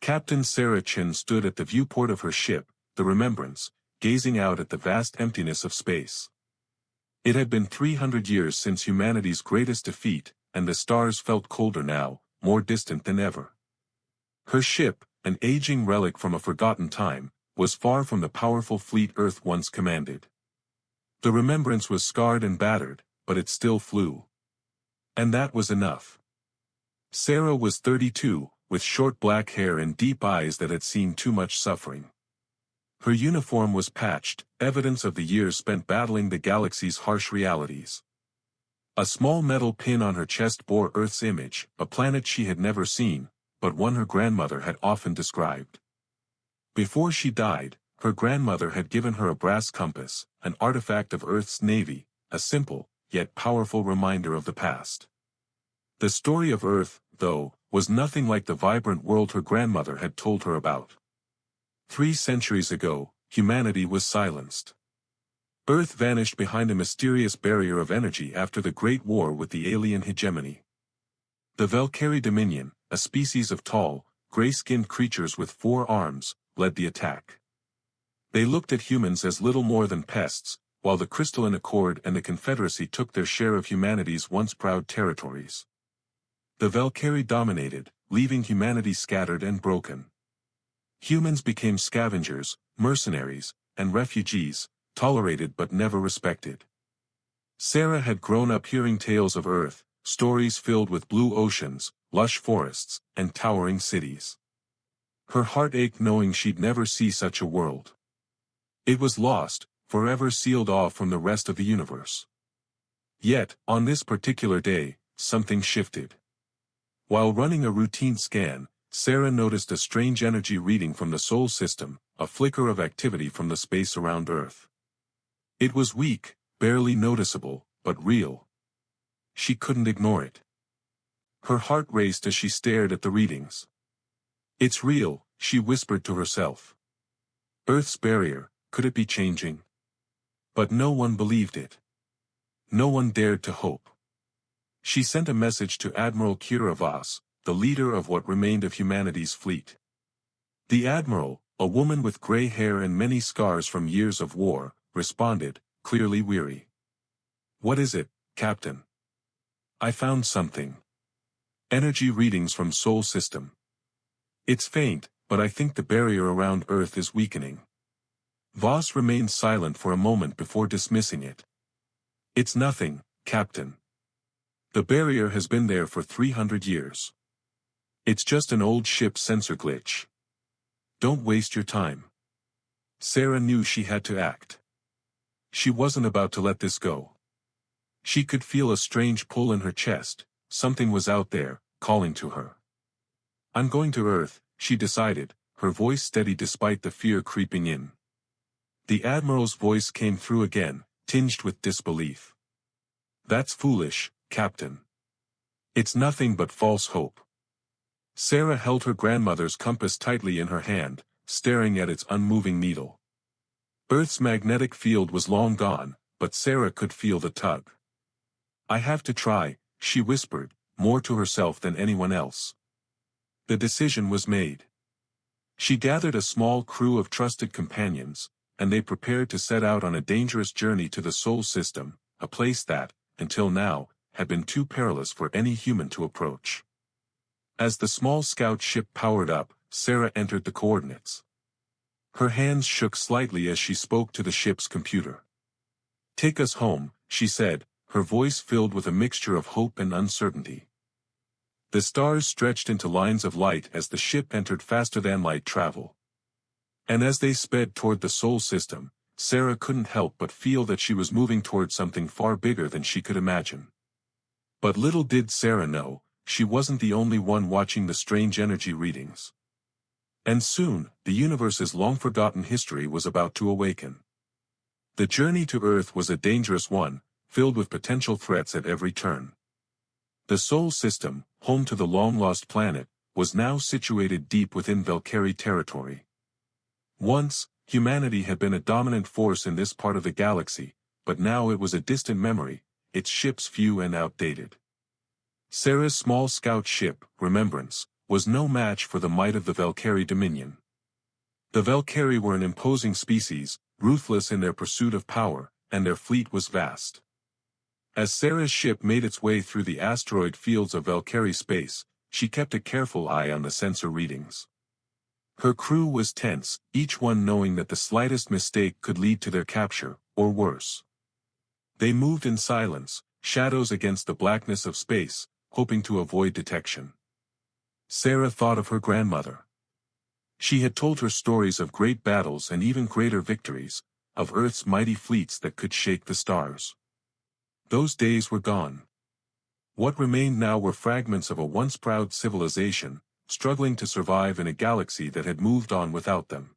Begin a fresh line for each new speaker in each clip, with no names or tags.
Captain Sarah Chen stood at the viewport of her ship, the Remembrance, gazing out at the vast emptiness of space. It had been 300 years since humanity's greatest defeat, and the stars felt colder now, more distant than ever. Her ship, an aging relic from a forgotten time, was far from the powerful fleet Earth once commanded. The Remembrance was scarred and battered, but it still flew. And that was enough. Sarah was 32, with short black hair and deep eyes that had seen too much suffering. Her uniform was patched, evidence of the years spent battling the galaxy's harsh realities. A small metal pin on her chest bore Earth's image, a planet she had never seen, but one her grandmother had often described. Before she died, her grandmother had given her a brass compass, an artifact of Earth's navy, a simple, yet powerful reminder of the past. The story of Earth, though, was nothing like the vibrant world her grandmother had told her about. 3 centuries ago, humanity was silenced. Earth vanished behind a mysterious barrier of energy after the Great War with the alien hegemony. The Velcari Dominion, a species of tall, gray-skinned creatures with 4 arms, led the attack. They looked at humans as little more than pests, while the Crystalline Accord and the Confederacy took their share of humanity's once proud territories. The Velcari dominated, leaving humanity scattered and broken. Humans became scavengers, mercenaries, and refugees, tolerated but never respected. Sarah had grown up hearing tales of Earth, stories filled with blue oceans, lush forests, and towering cities. Her heart ached knowing she'd never see such a world. It was lost, forever sealed off from the rest of the universe. Yet, on this particular day, something shifted. While running a routine scan, Sarah noticed a strange energy reading from the Sol system, a flicker of activity from the space around Earth. It was weak, barely noticeable, but real. She couldn't ignore it. Her heart raced as she stared at the readings. "It's real," she whispered to herself. Earth's barrier, could it be changing? But no one believed it. No one dared to hope. She sent a message to Admiral Kira Voss, the leader of what remained of humanity's fleet. The admiral, a woman with gray hair and many scars from years of war, responded, clearly weary. "What is it, Captain?" "I found something. Energy readings from Sol system. It's faint, but I think the barrier around Earth is weakening." Voss remained silent for a moment before dismissing it. "It's nothing, Captain. The barrier has been there for 300 years. It's just an old ship sensor glitch. Don't waste your time." Sarah knew she had to act. She wasn't about to let this go. She could feel a strange pull in her chest, something was out there, calling to her. "I'm going to Earth," she decided, her voice steady despite the fear creeping in. The Admiral's voice came through again, tinged with disbelief. "That's foolish, Captain. It's nothing but false hope." Sarah held her grandmother's compass tightly in her hand, staring at its unmoving needle. Earth's magnetic field was long gone, but Sarah could feel the tug. "I have to try," she whispered, more to herself than anyone else. The decision was made. She gathered a small crew of trusted companions, and they prepared to set out on a dangerous journey to the Sol system, a place that, until now, had been too perilous for any human to approach. As the small scout ship powered up, Sarah entered the coordinates. Her hands shook slightly as she spoke to the ship's computer. "Take us home," she said, her voice filled with a mixture of hope and uncertainty. The stars stretched into lines of light as the ship entered faster-than-light travel. And as they sped toward the Sol system, Sarah couldn't help but feel that she was moving toward something far bigger than she could imagine. But little did Sarah know, she wasn't the only one watching the strange energy readings. And soon, the universe's long-forgotten history was about to awaken. The journey to Earth was a dangerous one, filled with potential threats at every turn. The Sol system, home to the long-lost planet, was now situated deep within Velcari territory. Once, humanity had been a dominant force in this part of the galaxy, but now it was a distant memory, its ships few and outdated. Sarah's small scout ship, Remembrance, was no match for the might of the Velcari Dominion. The Velcari were an imposing species, ruthless in their pursuit of power, and their fleet was vast. As Sarah's ship made its way through the asteroid fields of Velcari space, she kept a careful eye on the sensor readings. Her crew was tense, each one knowing that the slightest mistake could lead to their capture, or worse. They moved in silence, shadows against the blackness of space, hoping to avoid detection. Sarah thought of her grandmother. She had told her stories of great battles and even greater victories, of Earth's mighty fleets that could shake the stars. Those days were gone. What remained now were fragments of a once proud civilization, struggling to survive in a galaxy that had moved on without them.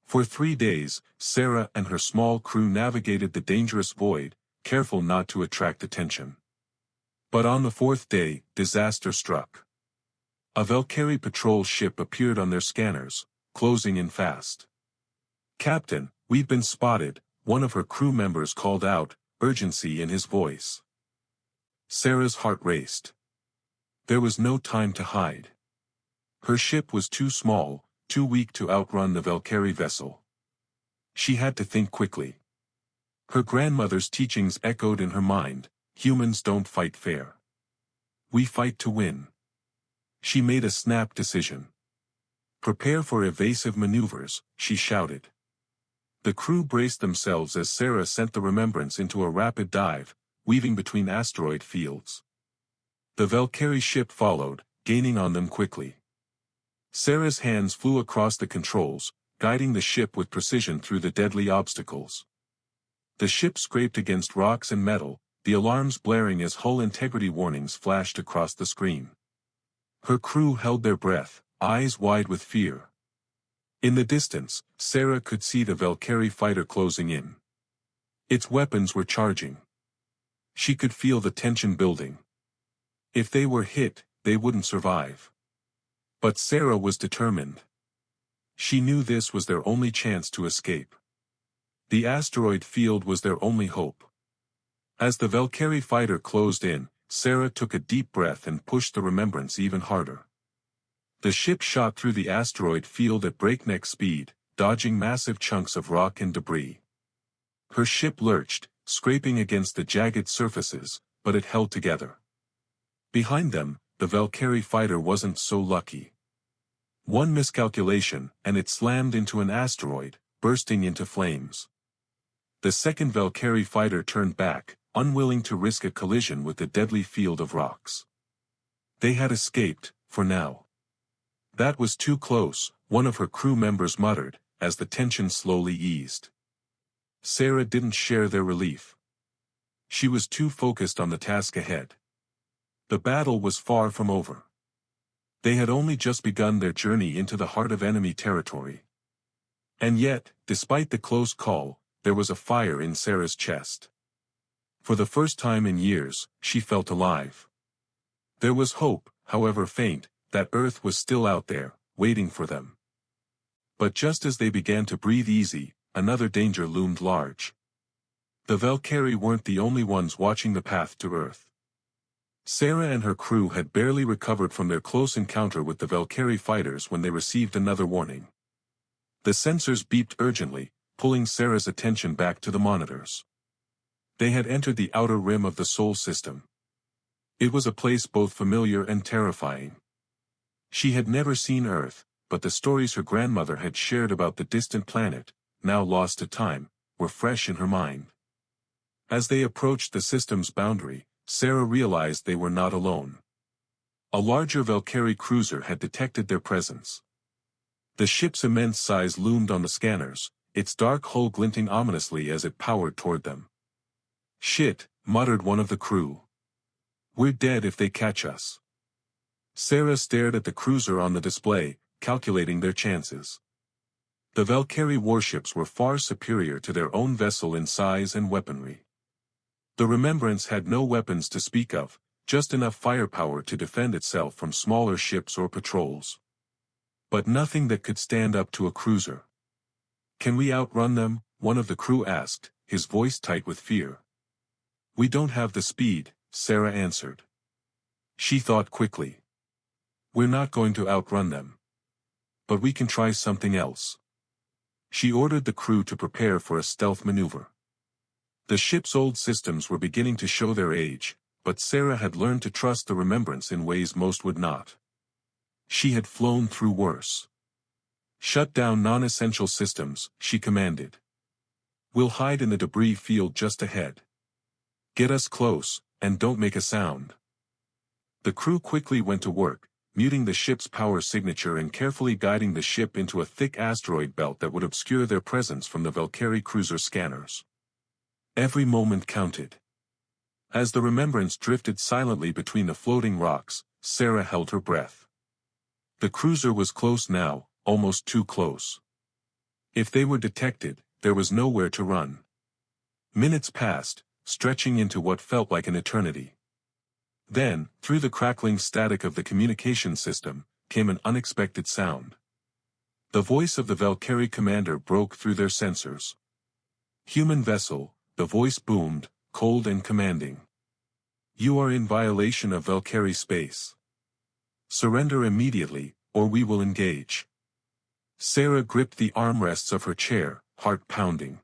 For 3 days, Sarah and her small crew navigated the dangerous void, careful not to attract attention. But on the 4th day, disaster struck. A Velcari patrol ship appeared on their scanners, closing in fast. "Captain, we've been spotted," one of her crew members called out, urgency in his voice. Sarah's heart raced. There was no time to hide. Her ship was too small, too weak to outrun the Velcari vessel. She had to think quickly. Her grandmother's teachings echoed in her mind: humans don't fight fair. We fight to win. She made a snap decision. "Prepare for evasive maneuvers," she shouted. The crew braced themselves as Sarah sent the Remembrance into a rapid dive, weaving between asteroid fields. The Velcari ship followed, gaining on them quickly. Sarah's hands flew across the controls, guiding the ship with precision through the deadly obstacles. The ship scraped against rocks and metal, the alarms blaring as hull integrity warnings flashed across the screen. Her crew held their breath, eyes wide with fear. In the distance, Sarah could see the Velcari fighter closing in. Its weapons were charging. She could feel the tension building. If they were hit, they wouldn't survive. But Sarah was determined. She knew this was their only chance to escape. The asteroid field was their only hope. As the Velcari fighter closed in, Sarah took a deep breath and pushed the Remembrance even harder. The ship shot through the asteroid field at breakneck speed, dodging massive chunks of rock and debris. Her ship lurched, scraping against the jagged surfaces, but it held together. Behind them, the Velcari fighter wasn't so lucky. One miscalculation, and it slammed into an asteroid, bursting into flames. The second Velcari fighter turned back, unwilling to risk a collision with the deadly field of rocks. They had escaped, for now. "That was too close," one of her crew members muttered, as the tension slowly eased. Sarah didn't share their relief. She was too focused on the task ahead. The battle was far from over. They had only just begun their journey into the heart of enemy territory. And yet, despite the close call, there was a fire in Sarah's chest. For the first time in years, she felt alive. There was hope, however faint, that Earth was still out there, waiting for them. But just as they began to breathe easy, another danger loomed large. The Velcari weren't the only ones watching the path to Earth. Sarah and her crew had barely recovered from their close encounter with the Velcari fighters when they received another warning. The sensors beeped urgently, pulling Sarah's attention back to the monitors. They had entered the outer rim of the Sol system. It was a place both familiar and terrifying. She had never seen Earth, but the stories her grandmother had shared about the distant planet, now lost to time, were fresh in her mind. As they approached the system's boundary, Sarah realized they were not alone. A larger Velcari cruiser had detected their presence. The ship's immense size loomed on the scanners, its dark hull glinting ominously as it powered toward them. "Shit," muttered one of the crew. "We're dead if they catch us." Sarah stared at the cruiser on the display, calculating their chances. The Velcari warships were far superior to their own vessel in size and weaponry. The Remembrance had no weapons to speak of, just enough firepower to defend itself from smaller ships or patrols. But nothing that could stand up to a cruiser. "Can we outrun them?" one of the crew asked, his voice tight with fear. "We don't have the speed," Sarah answered. She thought quickly. We're not going to outrun them. But we can try something else. She ordered the crew to prepare for a stealth maneuver. The ship's old systems were beginning to show their age, but Sarah had learned to trust the remembrance in ways most would not. She had flown through worse. Shut down non-essential systems, she commanded. We'll hide in the debris field just ahead. Get us close, and don't make a sound. The crew quickly went to work, muting the ship's power signature and carefully guiding the ship into a thick asteroid belt that would obscure their presence from the Velcari cruiser scanners. Every moment counted. As the remembrance drifted silently between the floating rocks, Sarah held her breath. The cruiser was close now, almost too close. If they were detected, there was nowhere to run. Minutes passed, stretching into what felt like an eternity. Then, through the crackling static of the communication system, came an unexpected sound. The voice of the Velcari commander broke through their sensors. Human vessel, the voice boomed, cold and commanding. You are in violation of Velcari space. Surrender immediately, or we will engage. Sarah gripped the armrests of her chair, heart pounding.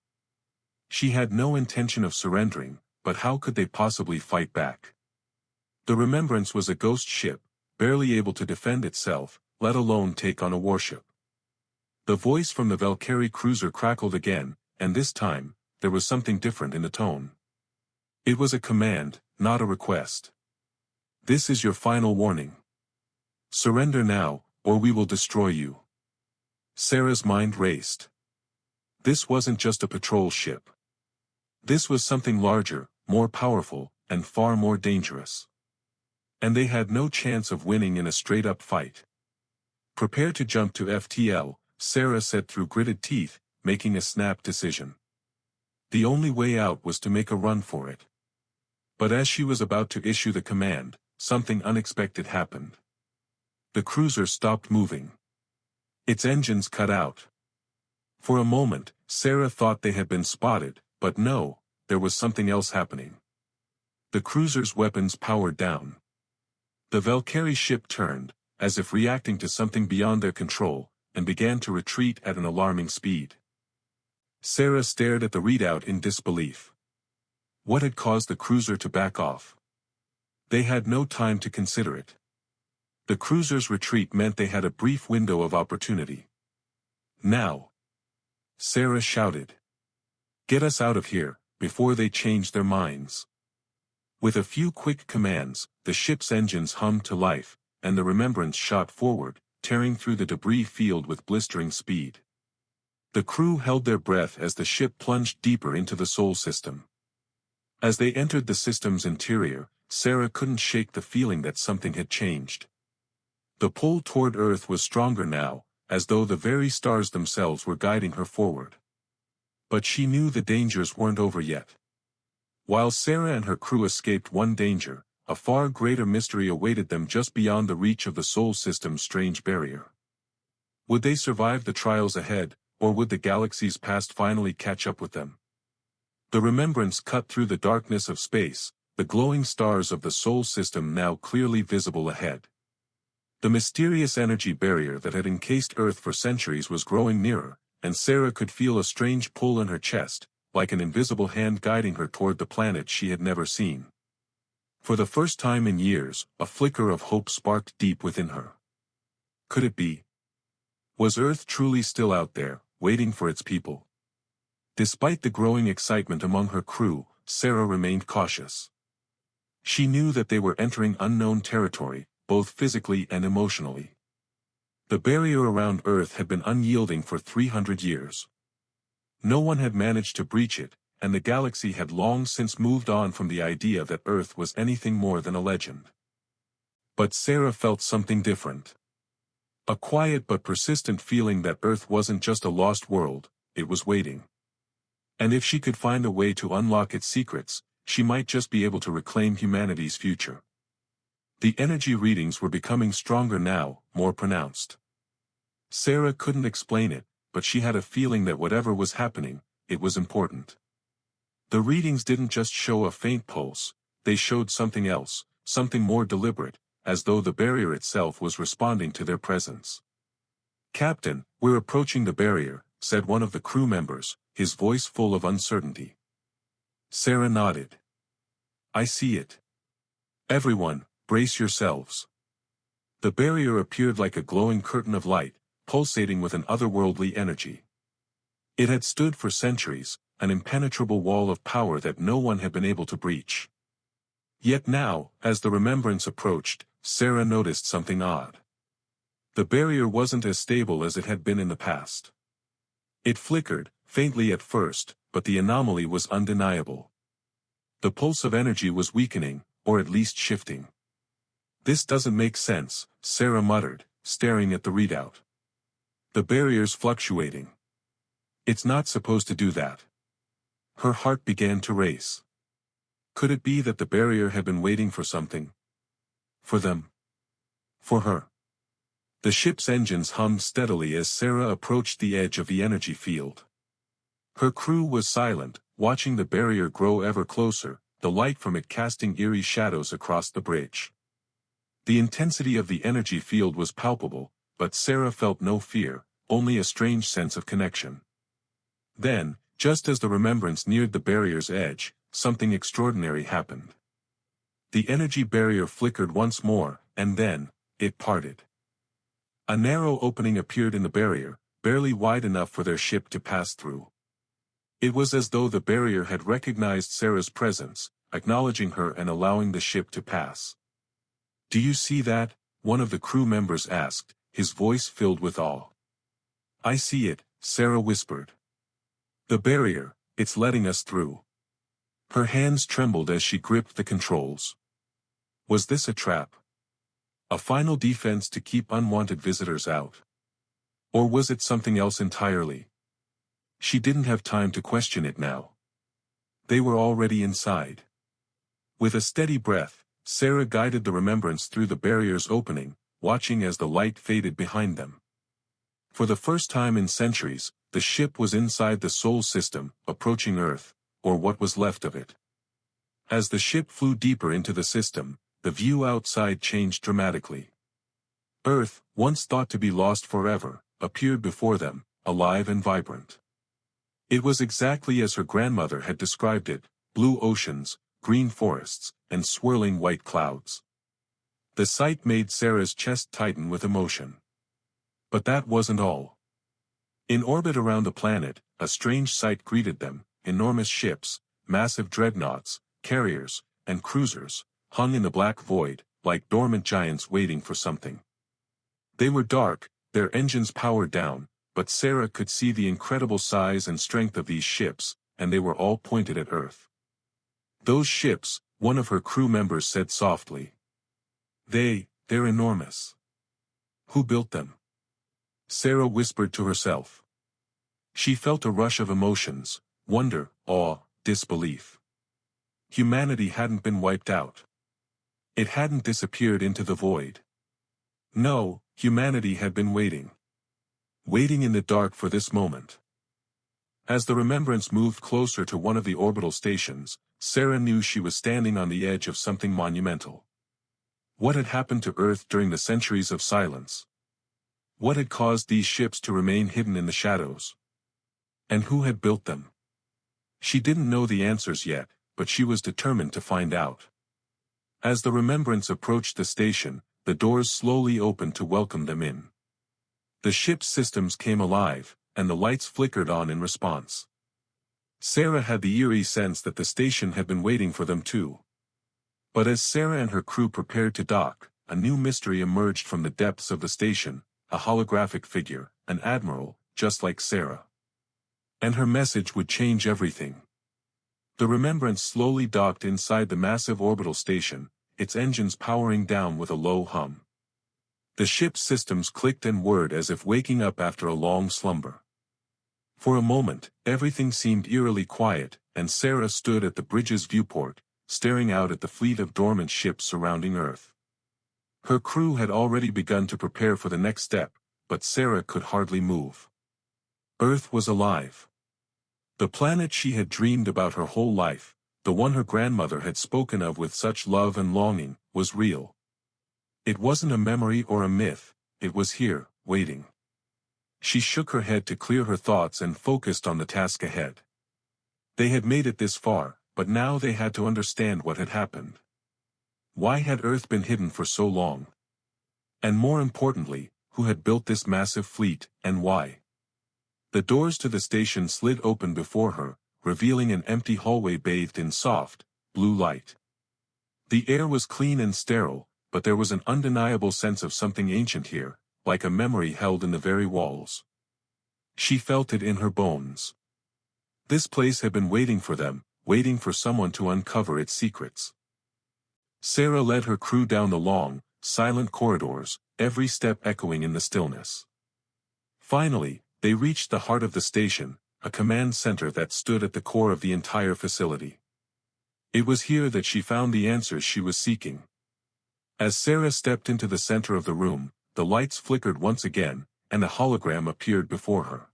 She had no intention of surrendering, but how could they possibly fight back? The Remembrance was a ghost ship, barely able to defend itself, let alone take on a warship. The voice from the Velcari cruiser crackled again, and this time, there was something different in the tone. It was a command, not a request. This is your final warning. Surrender now, or we will destroy you. Sarah's mind raced. This wasn't just a patrol ship. This was something larger, more powerful, and far more dangerous. And they had no chance of winning in a straight-up fight. Prepare to jump to FTL, Sarah said through gritted teeth, making a snap decision. The only way out was to make a run for it. But as she was about to issue the command, something unexpected happened. The cruiser stopped moving. Its engines cut out. For a moment, Sarah thought they had been spotted, but no, there was something else happening. The cruiser's weapons powered down. The Velcari ship turned, as if reacting to something beyond their control, and began to retreat at an alarming speed. Sarah stared at the readout in disbelief. What had caused the cruiser to back off? They had no time to consider it. The cruiser's retreat meant they had a brief window of opportunity. Now! Sarah shouted. Get us out of here, before they change their minds. With a few quick commands, the ship's engines hummed to life, and the Remembrance shot forward, tearing through the debris field with blistering speed. The crew held their breath as the ship plunged deeper into the Sol system. As they entered the system's interior, Sarah couldn't shake the feeling that something had changed. The pull toward Earth was stronger now, as though the very stars themselves were guiding her forward. But she knew the dangers weren't over yet. While Sarah and her crew escaped one danger, a far greater mystery awaited them just beyond the reach of the Sol system's strange barrier. Would they survive the trials ahead, or would the galaxy's past finally catch up with them? The Remembrance cut through the darkness of space, the glowing stars of the Sol system now clearly visible ahead. The mysterious energy barrier that had encased Earth for centuries was growing nearer, and Sarah could feel a strange pull in her chest, like an invisible hand guiding her toward the planet she had never seen. For the first time in years, a flicker of hope sparked deep within her. Could it be? Was Earth truly still out there, waiting for its people? Despite the growing excitement among her crew, Sarah remained cautious. She knew that they were entering unknown territory, both physically and emotionally. The barrier around Earth had been unyielding for 300 years. No one had managed to breach it, and the galaxy had long since moved on from the idea that Earth was anything more than a legend. But Sarah felt something different. A quiet but persistent feeling that Earth wasn't just a lost world, it was waiting. And if she could find a way to unlock its secrets, she might just be able to reclaim humanity's future. The energy readings were becoming stronger now, more pronounced. Sarah couldn't explain it, but she had a feeling that whatever was happening, it was important. The readings didn't just show a faint pulse, they showed something else, something more deliberate, as though the barrier itself was responding to their presence. "Captain, we're approaching the barrier," said one of the crew members, his voice full of uncertainty. Sarah nodded. "I see it. Everyone, brace yourselves." The barrier appeared like a glowing curtain of light, pulsating with an otherworldly energy. It had stood for centuries, an impenetrable wall of power that no one had been able to breach. Yet now, as the remembrance approached, Sarah noticed something odd. The barrier wasn't as stable as it had been in the past. It flickered, faintly at first, but the anomaly was undeniable. The pulse of energy was weakening, or at least shifting. "This doesn't make sense," Sarah muttered, staring at the readout. "The barrier's fluctuating. It's not supposed to do that." Her heart began to race. Could it be that the barrier had been waiting for something? For them? For her? The ship's engines hummed steadily as Sarah approached the edge of the energy field. Her crew was silent, watching the barrier grow ever closer, the light from it casting eerie shadows across the bridge. The intensity of the energy field was palpable, but Sarah felt no fear, only a strange sense of connection. Then, just as the remembrance neared the barrier's edge, something extraordinary happened. The energy barrier flickered once more, and then, it parted. A narrow opening appeared in the barrier, barely wide enough for their ship to pass through. It was as though the barrier had recognized Sarah's presence, acknowledging her and allowing the ship to pass. "Do you see that?" one of the crew members asked, his voice filled with awe. "I see it," Sarah whispered. "The barrier, it's letting us through." Her hands trembled as she gripped the controls. Was this a trap? A final defense to keep unwanted visitors out? Or was it something else entirely? She didn't have time to question it now. They were already inside. With a steady breath, Sarah guided the remembrance through the barrier's opening, watching as the light faded behind them. For the first time in centuries, the ship was inside the Sol system, approaching Earth, or what was left of it. As the ship flew deeper into the system, the view outside changed dramatically. Earth, once thought to be lost forever, appeared before them, alive and vibrant. It was exactly as her grandmother had described it: blue oceans, green forests, and swirling white clouds. The sight made Sarah's chest tighten with emotion. But that wasn't all. In orbit around the planet, a strange sight greeted them: enormous ships, massive dreadnoughts, carriers, and cruisers, hung in the black void, like dormant giants waiting for something. They were dark, their engines powered down, but Sarah could see the incredible size and strength of these ships, and they were all pointed at Earth. "Those ships," one of her crew members said softly. They're enormous. Who built them?" Sarah whispered to herself. She felt a rush of emotions: wonder, awe, disbelief. Humanity hadn't been wiped out. It hadn't disappeared into the void. No, humanity had been waiting. Waiting in the dark for this moment. As the remembrance moved closer to one of the orbital stations, Sarah knew she was standing on the edge of something monumental. What had happened to Earth during the centuries of silence? What had caused these ships to remain hidden in the shadows? And who had built them? She didn't know the answers yet, but she was determined to find out. As the remembrance approached the station, the doors slowly opened to welcome them in. The ship's systems came alive, and the lights flickered on in response. Sarah had the eerie sense that the station had been waiting for them too. But as Sarah and her crew prepared to dock, a new mystery emerged from the depths of the station: a holographic figure, an admiral, just like Sarah. And her message would change everything. The remembrance slowly docked inside the massive orbital station, its engines powering down with a low hum. The ship's systems clicked and whirred as if waking up after a long slumber. For a moment, everything seemed eerily quiet, and Sarah stood at the bridge's viewport, staring out at the fleet of dormant ships surrounding Earth. Her crew had already begun to prepare for the next step, but Sarah could hardly move. Earth was alive. The planet she had dreamed about her whole life, the one her grandmother had spoken of with such love and longing, was real. It wasn't a memory or a myth, it was here, waiting. She shook her head to clear her thoughts and focused on the task ahead. They had made it this far, but now they had to understand what had happened. Why had Earth been hidden for so long? And more importantly, who had built this massive fleet, and why? The doors to the station slid open before her, revealing an empty hallway bathed in soft, blue light. The air was clean and sterile, but there was an undeniable sense of something ancient here, like a memory held in the very walls. She felt it in her bones. This place had been waiting for them, waiting for someone to uncover its secrets. Sarah led her crew down the long, silent corridors, every step echoing in the stillness. Finally, they reached the heart of the station, a command center that stood at the core of the entire facility. It was here that she found the answers she was seeking. As Sarah stepped into the center of the room, the lights flickered once again, and a hologram appeared before her.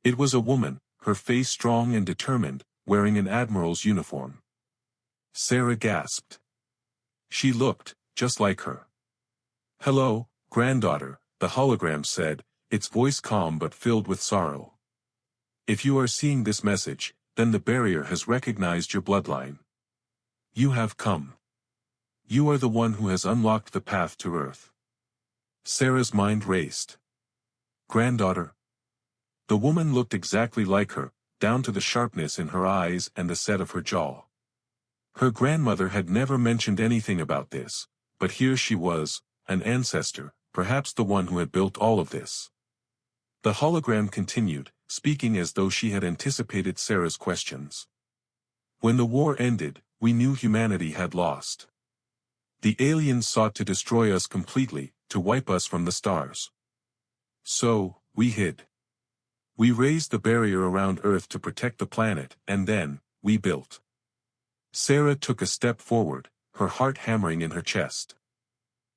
It was a woman, her face strong and determined, wearing an admiral's uniform. Sarah gasped. She looked, just like her. "Hello, granddaughter," the hologram said, its voice calm but filled with sorrow. "If you are seeing this message, then the barrier has recognized your bloodline. You have come. You are the one who has unlocked the path to Earth." Sarah's mind raced. "Granddaughter?" The woman looked exactly like her, down to the sharpness in her eyes and the set of her jaw. Her grandmother had never mentioned anything about this, but here she was, an ancestor, perhaps the one who had built all of this. The hologram continued, speaking as though she had anticipated Sarah's questions. "When the war ended, we knew humanity had lost. The aliens sought to destroy us completely, to wipe us from the stars. So, we hid. We raised the barrier around Earth to protect the planet, and then, we built." Sarah took a step forward, her heart hammering in her chest.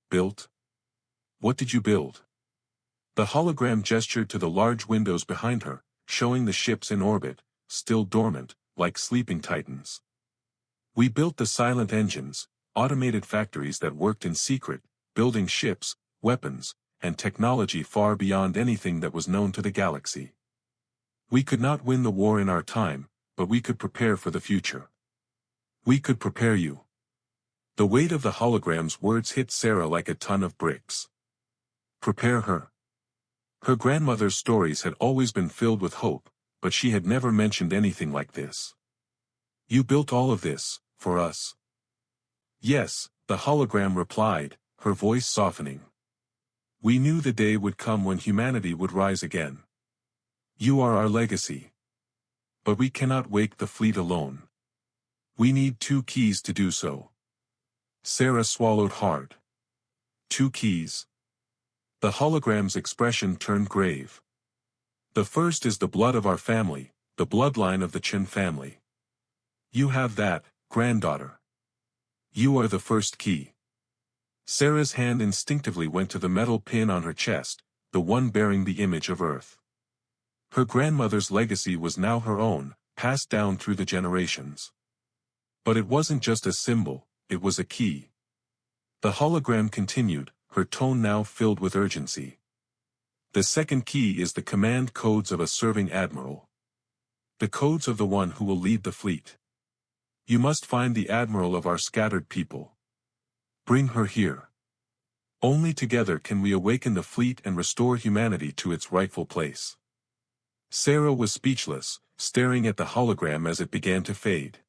"Built? What did you build?" The hologram gestured to the large windows behind her, showing the ships in orbit, still dormant, like sleeping titans. "We built the silent engines, automated factories that worked in secret, building ships, weapons, and technology far beyond anything that was known to the galaxy. We could not win the war in our time, but we could prepare for the future. We could prepare you." The weight of the hologram's words hit Sarah like a ton of bricks. Prepare her. Her grandmother's stories had always been filled with hope, but she had never mentioned anything like this. "You built all of this, for us?" "Yes," the hologram replied, her voice softening. "We knew the day would come when humanity would rise again. You are our legacy. But we cannot wake the fleet alone. We need 2 keys to do so." Sarah swallowed hard. 2 keys. The hologram's expression turned grave. "The first is the blood of our family, the bloodline of the Chen family. You have that, granddaughter. You are the first key." Sarah's hand instinctively went to the metal pin on her chest, the one bearing the image of Earth. Her grandmother's legacy was now her own, passed down through the generations. But it wasn't just a symbol, it was a key. The hologram continued, her tone now filled with urgency. "The second key is the command codes of a serving admiral. The codes of the one who will lead the fleet. You must find the admiral of our scattered people. Bring her here. Only together can we awaken the fleet and restore humanity to its rightful place." Sarah was speechless, staring at the hologram as it began to fade.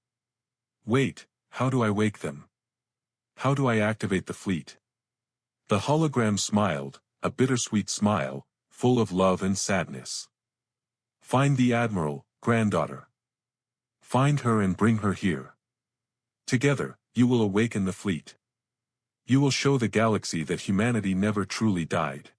"Wait, how do I wake them? How do I activate the fleet?" The hologram smiled, a bittersweet smile, full of love and sadness. "Find the admiral, granddaughter. Find her and bring her here. Together, you will awaken the fleet. You will show the galaxy that humanity never truly died."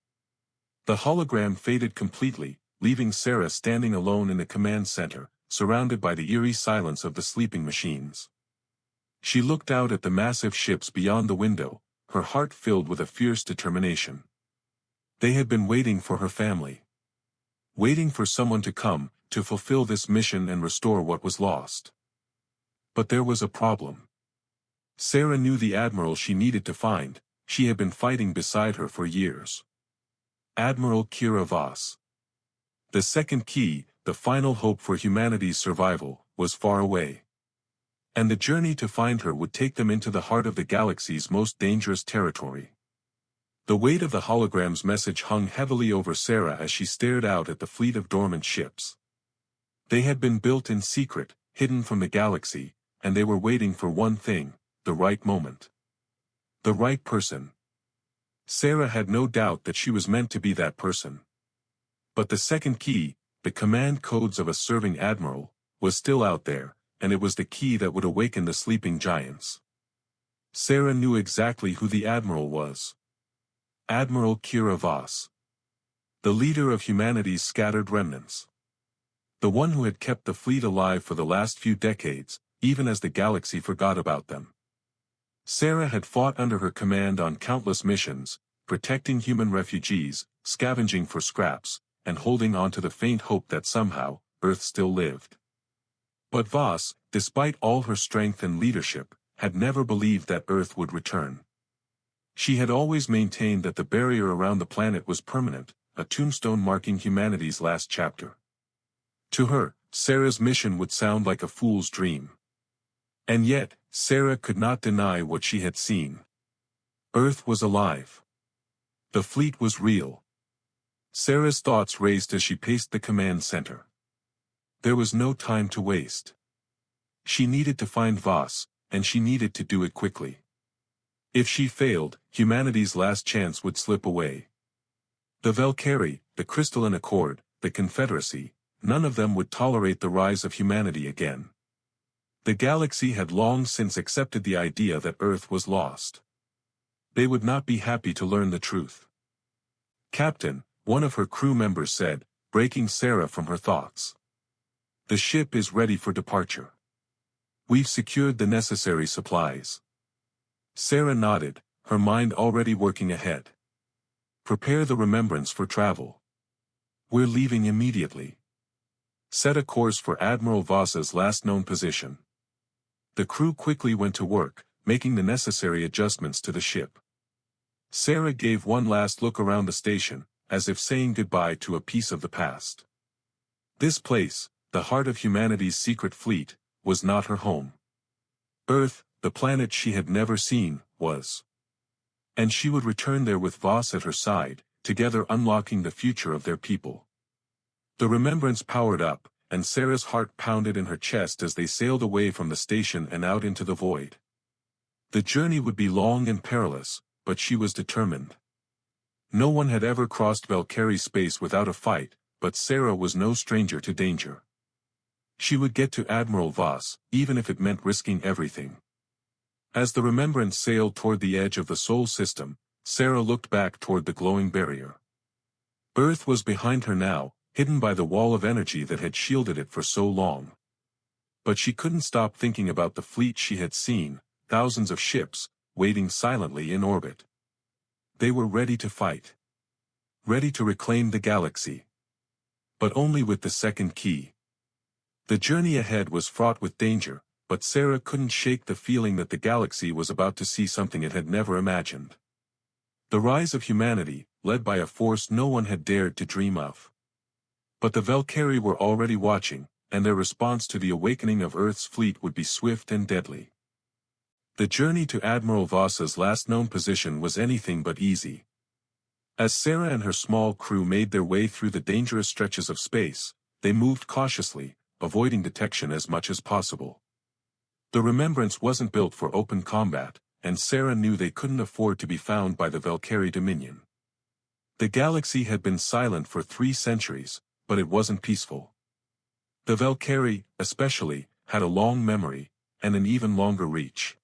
The hologram faded completely, leaving Sarah standing alone in the command center, surrounded by the eerie silence of the sleeping machines. She looked out at the massive ships beyond the window, her heart filled with a fierce determination. They had been waiting for her family. Waiting for someone to come, to fulfill this mission and restore what was lost. But there was a problem. Sarah knew the admiral she needed to find, she had been fighting beside her for years. Admiral Kira Voss. The second key, the final hope for humanity's survival, was far away. And the journey to find her would take them into the heart of the galaxy's most dangerous territory. The weight of the hologram's message hung heavily over Sarah as she stared out at the fleet of dormant ships. They had been built in secret, hidden from the galaxy, and they were waiting for one thing, the right moment. The right person. Sarah had no doubt that she was meant to be that person. But the second key, the command codes of a serving admiral, was still out there, and it was the key that would awaken the sleeping giants. Sarah knew exactly who the admiral was. Admiral Kira Voss. The leader of humanity's scattered remnants. The one who had kept the fleet alive for the last few decades, even as the galaxy forgot about them. Sarah had fought under her command on countless missions, protecting human refugees, scavenging for scraps, and holding on to the faint hope that somehow, Earth still lived. But Voss, despite all her strength and leadership, had never believed that Earth would return. She had always maintained that the barrier around the planet was permanent, a tombstone marking humanity's last chapter. To her, Sarah's mission would sound like a fool's dream. And yet, Sarah could not deny what she had seen. Earth was alive. The fleet was real. Sarah's thoughts raced as she paced the command center. There was no time to waste. She needed to find Voss, and she needed to do it quickly. If she failed, humanity's last chance would slip away. The Velcari, the Crystalline Accord, the Confederacy, none of them would tolerate the rise of humanity again. The galaxy had long since accepted the idea that Earth was lost. They would not be happy to learn the truth. "Captain," one of her crew members said, breaking Sarah from her thoughts. "The ship is ready for departure. We've secured the necessary supplies." Sarah nodded, her mind already working ahead. "Prepare the Remembrance for travel. We're leaving immediately. Set a course for Admiral Voss's last known position." The crew quickly went to work, making the necessary adjustments to the ship. Sarah gave one last look around the station, as if saying goodbye to a piece of the past. This place, the heart of humanity's secret fleet, was not her home. Earth, the planet she had never seen, was. And she would return there with Voss at her side, together unlocking the future of their people. The remembrance powered up, and Sarah's heart pounded in her chest as they sailed away from the station and out into the void. The journey would be long and perilous, but she was determined. No one had ever crossed Velcari space without a fight, but Sarah was no stranger to danger. She would get to Admiral Voss, even if it meant risking everything. As the remembrance sailed toward the edge of the Sol system, Sarah looked back toward the glowing barrier. Earth was behind her now, hidden by the wall of energy that had shielded it for so long. But she couldn't stop thinking about the fleet she had seen, thousands of ships, waiting silently in orbit. They were ready to fight. Ready to reclaim the galaxy. But only with the second key. The journey ahead was fraught with danger, but Sarah couldn't shake the feeling that the galaxy was about to see something it had never imagined. The rise of humanity, led by a force no one had dared to dream of. But the Velcari were already watching, and their response to the awakening of Earth's fleet would be swift and deadly. The journey to Admiral Voss's last known position was anything but easy. As Sarah and her small crew made their way through the dangerous stretches of space, they moved cautiously, avoiding detection as much as possible. The Remembrance wasn't built for open combat, and Sarah knew they couldn't afford to be found by the Velcari Dominion. The galaxy had been silent for 3 centuries, but it wasn't peaceful. The Velcari, especially, had a long memory, and an even longer reach.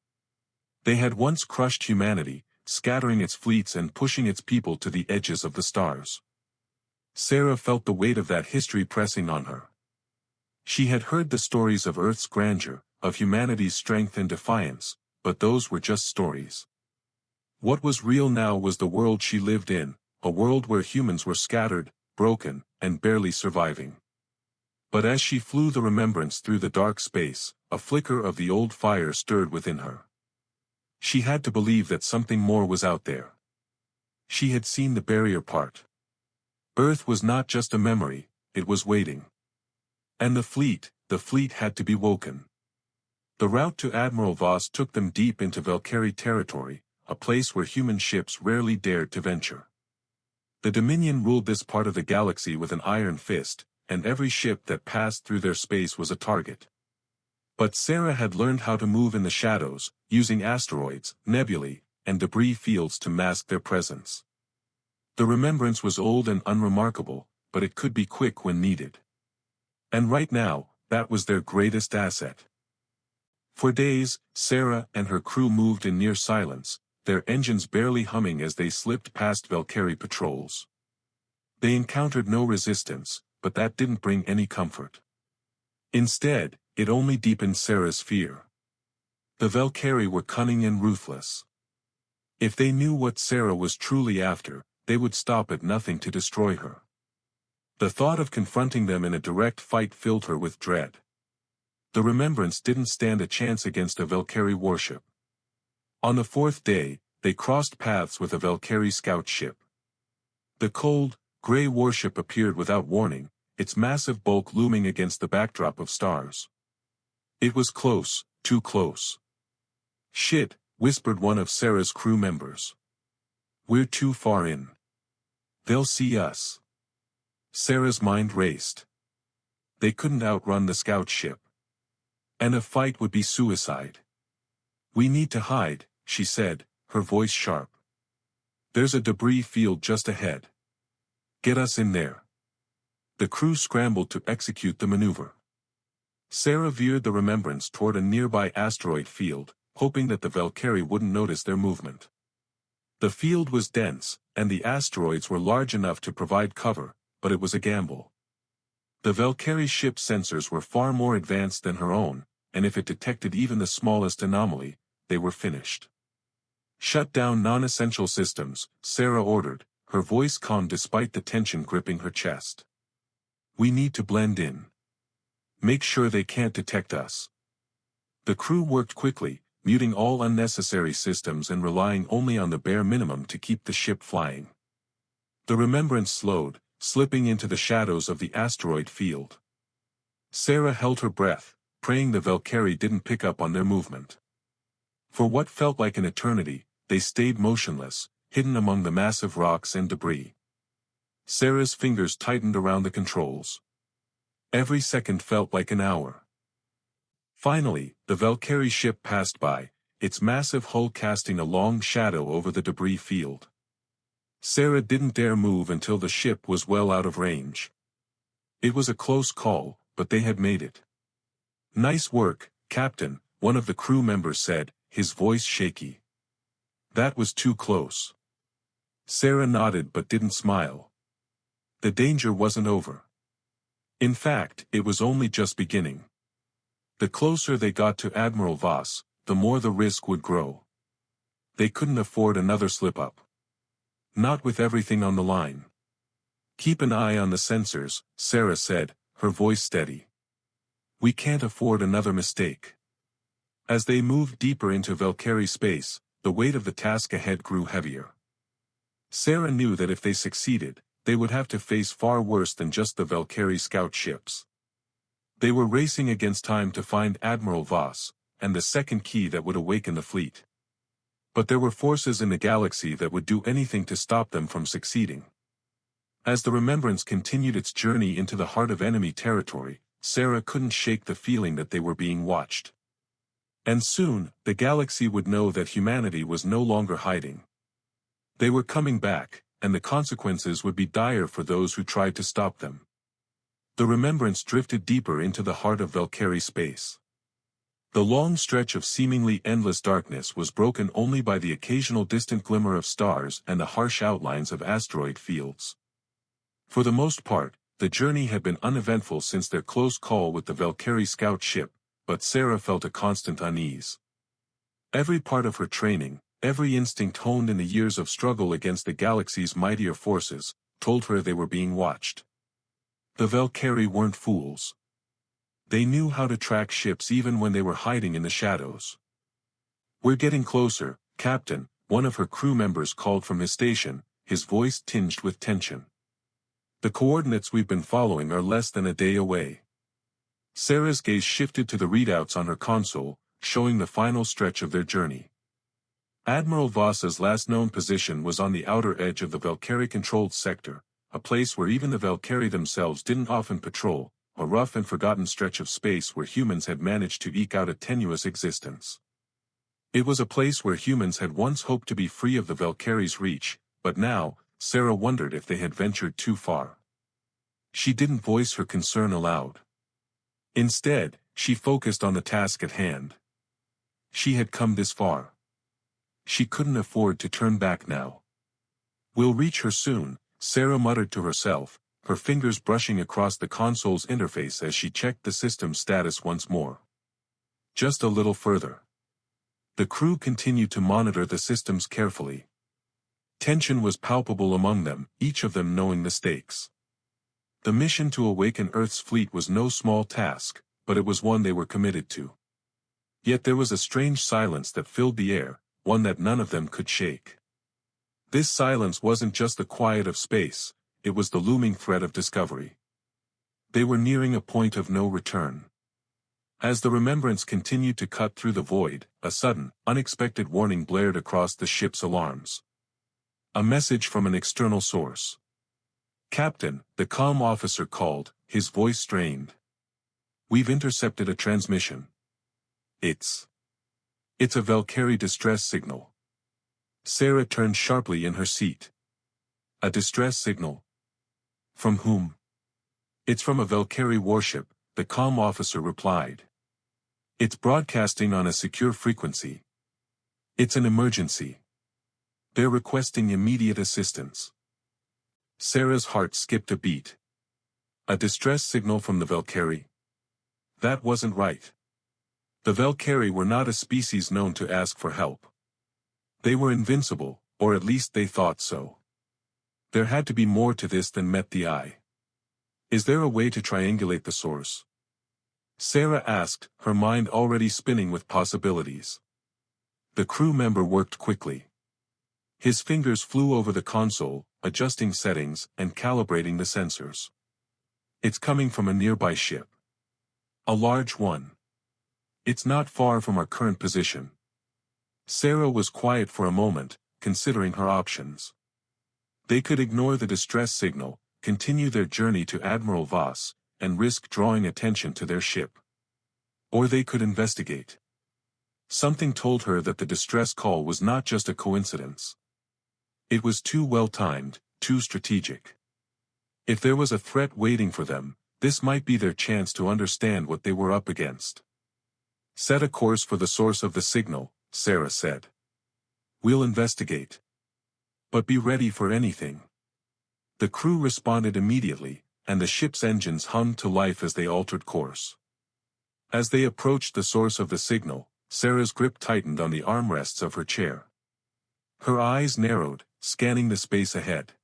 They had once crushed humanity, scattering its fleets and pushing its people to the edges of the stars. Sarah felt the weight of that history pressing on her. She had heard the stories of Earth's grandeur, of humanity's strength and defiance, but those were just stories. What was real now was the world she lived in, a world where humans were scattered, broken, and barely surviving. But as she flew the Remembrance through the dark space, a flicker of the old fire stirred within her. She had to believe that something more was out there. She had seen the barrier part. Earth was not just a memory, it was waiting. And the fleet had to be woken. The route to Admiral Voss took them deep into Velcari territory, a place where human ships rarely dared to venture. The Dominion ruled this part of the galaxy with an iron fist, and every ship that passed through their space was a target. But Sarah had learned how to move in the shadows, using asteroids, nebulae, and debris fields to mask their presence. The remembrance was old and unremarkable, but it could be quick when needed. And right now, that was their greatest asset. For days, Sarah and her crew moved in near silence, their engines barely humming as they slipped past Velcari patrols. They encountered no resistance, but that didn't bring any comfort. Instead, it only deepened Sarah's fear. The Velcari were cunning and ruthless. If they knew what Sarah was truly after, they would stop at nothing to destroy her. The thought of confronting them in a direct fight filled her with dread. The Remembrance didn't stand a chance against a Velcari warship. On the fourth day, they crossed paths with a Velcari scout ship. The cold, gray warship appeared without warning, its massive bulk looming against the backdrop of stars. It was close, too close. "Shit," whispered one of Sarah's crew members. "We're too far in. They'll see us." Sarah's mind raced. They couldn't outrun the scout ship. And a fight would be suicide. "We need to hide," she said, her voice sharp. "There's a debris field just ahead. Get us in there." The crew scrambled to execute the maneuver. Sarah veered the Remembrance toward a nearby asteroid field, hoping that the Velcari wouldn't notice their movement. The field was dense, and the asteroids were large enough to provide cover, but it was a gamble. The Velcari ship's sensors were far more advanced than her own, and if it detected even the smallest anomaly, they were finished. "Shut down non-essential systems," Sarah ordered, her voice calm despite the tension gripping her chest. "We need to blend in. Make sure they can't detect us." The crew worked quickly, muting all unnecessary systems and relying only on the bare minimum to keep the ship flying. The Remembrance slowed, slipping into the shadows of the asteroid field. Sarah held her breath, praying the Velcari didn't pick up on their movement. For what felt like an eternity, they stayed motionless, hidden among the massive rocks and debris. Sarah's fingers tightened around the controls. Every second felt like an hour. Finally, the Velcari ship passed by, its massive hull casting a long shadow over the debris field. Sarah didn't dare move until the ship was well out of range. It was a close call, but they had made it. "Nice work, Captain," one of the crew members said, his voice shaky. "That was too close." Sarah nodded but didn't smile. The danger wasn't over. In fact, it was only just beginning. The closer they got to Admiral Voss, the more the risk would grow. They couldn't afford another slip-up. Not with everything on the line. "Keep an eye on the sensors," Sarah said, her voice steady. "We can't afford another mistake." As they moved deeper into Velcari space, the weight of the task ahead grew heavier. Sarah knew that if they succeeded, they would have to face far worse than just the Velcari scout ships. They were racing against time to find Admiral Voss, and the second key that would awaken the fleet. But there were forces in the galaxy that would do anything to stop them from succeeding. As the Remembrance continued its journey into the heart of enemy territory, Sarah couldn't shake the feeling that they were being watched. And soon, the galaxy would know that humanity was no longer hiding. They were coming back, and the consequences would be dire for those who tried to stop them. The Remembrance drifted deeper into the heart of Velcari space. The long stretch of seemingly endless darkness was broken only by the occasional distant glimmer of stars and the harsh outlines of asteroid fields. For the most part, the journey had been uneventful since their close call with the Velcari scout ship, but Sarah felt a constant unease. Every part of her training, every instinct honed in the years of struggle against the galaxy's mightier forces, told her they were being watched. The Velcari weren't fools. They knew how to track ships even when they were hiding in the shadows. We're getting closer, Captain, one of her crew members called from his station, his voice tinged with tension. The coordinates we've been following are less than a day away. Sarah's gaze shifted to the readouts on her console, showing the final stretch of their journey. Admiral Voss's last known position was on the outer edge of the Velcari-controlled sector, a place where even the Velcari themselves didn't often patrol, a rough and forgotten stretch of space where humans had managed to eke out a tenuous existence. It was a place where humans had once hoped to be free of the Velcari's reach, but now, Sarah wondered if they had ventured too far. She didn't voice her concern aloud. Instead, she focused on the task at hand. She had come this far. She couldn't afford to turn back now. "We'll reach her soon," Sarah muttered to herself, her fingers brushing across the console's interface as she checked the system's status once more. Just a little further. The crew continued to monitor the systems carefully. Tension was palpable among them, each of them knowing the stakes. The mission to awaken Earth's fleet was no small task, but it was one they were committed to. Yet there was a strange silence that filled the air, one that none of them could shake. This silence wasn't just the quiet of space, it was the looming threat of discovery. They were nearing a point of no return. As the remembrance continued to cut through the void, a sudden, unexpected warning blared across the ship's alarms. A message from an external source. "Captain," the comm officer called, his voice strained. "We've intercepted a transmission. It's a Velcari distress signal." Sarah turned sharply in her seat. "A distress signal? From whom?" "It's from a Velcari warship," the comm officer replied. "It's broadcasting on a secure frequency. It's an emergency. They're requesting immediate assistance." Sarah's heart skipped a beat. A distress signal from the Velcari? That wasn't right. The Velcari were not a species known to ask for help. They were invincible, or at least they thought so. There had to be more to this than met the eye. "Is there a way to triangulate the source?" Sarah asked, her mind already spinning with possibilities. The crew member worked quickly. His fingers flew over the console, adjusting settings and calibrating the sensors. "It's coming from a nearby ship. A large one. It's not far from our current position." Sarah was quiet for a moment, considering her options. They could ignore the distress signal, continue their journey to Admiral Voss, and risk drawing attention to their ship. Or they could investigate. Something told her that the distress call was not just a coincidence. It was too well-timed, too strategic. If there was a threat waiting for them, this might be their chance to understand what they were up against. "Set a course for the source of the signal," Sarah said. "We'll investigate. But be ready for anything." The crew responded immediately, and the ship's engines hummed to life as they altered course. As they approached the source of the signal, Sarah's grip tightened on the armrests of her chair. Her eyes narrowed, scanning the space ahead.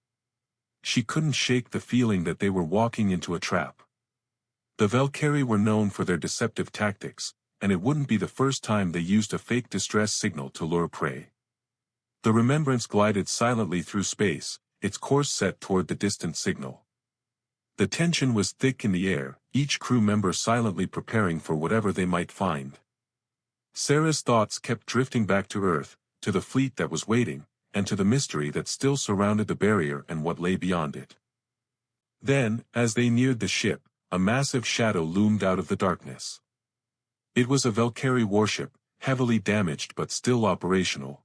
She couldn't shake the feeling that they were walking into a trap. The Velcari were known for their deceptive tactics, and it wouldn't be the first time they used a fake distress signal to lure prey. The Remembrance glided silently through space, its course set toward the distant signal. The tension was thick in the air, each crew member silently preparing for whatever they might find. Sarah's thoughts kept drifting back to Earth, to the fleet that was waiting, and to the mystery that still surrounded the barrier and what lay beyond it. Then, as they neared the ship, a massive shadow loomed out of the darkness. It was a Velcari warship, heavily damaged but still operational.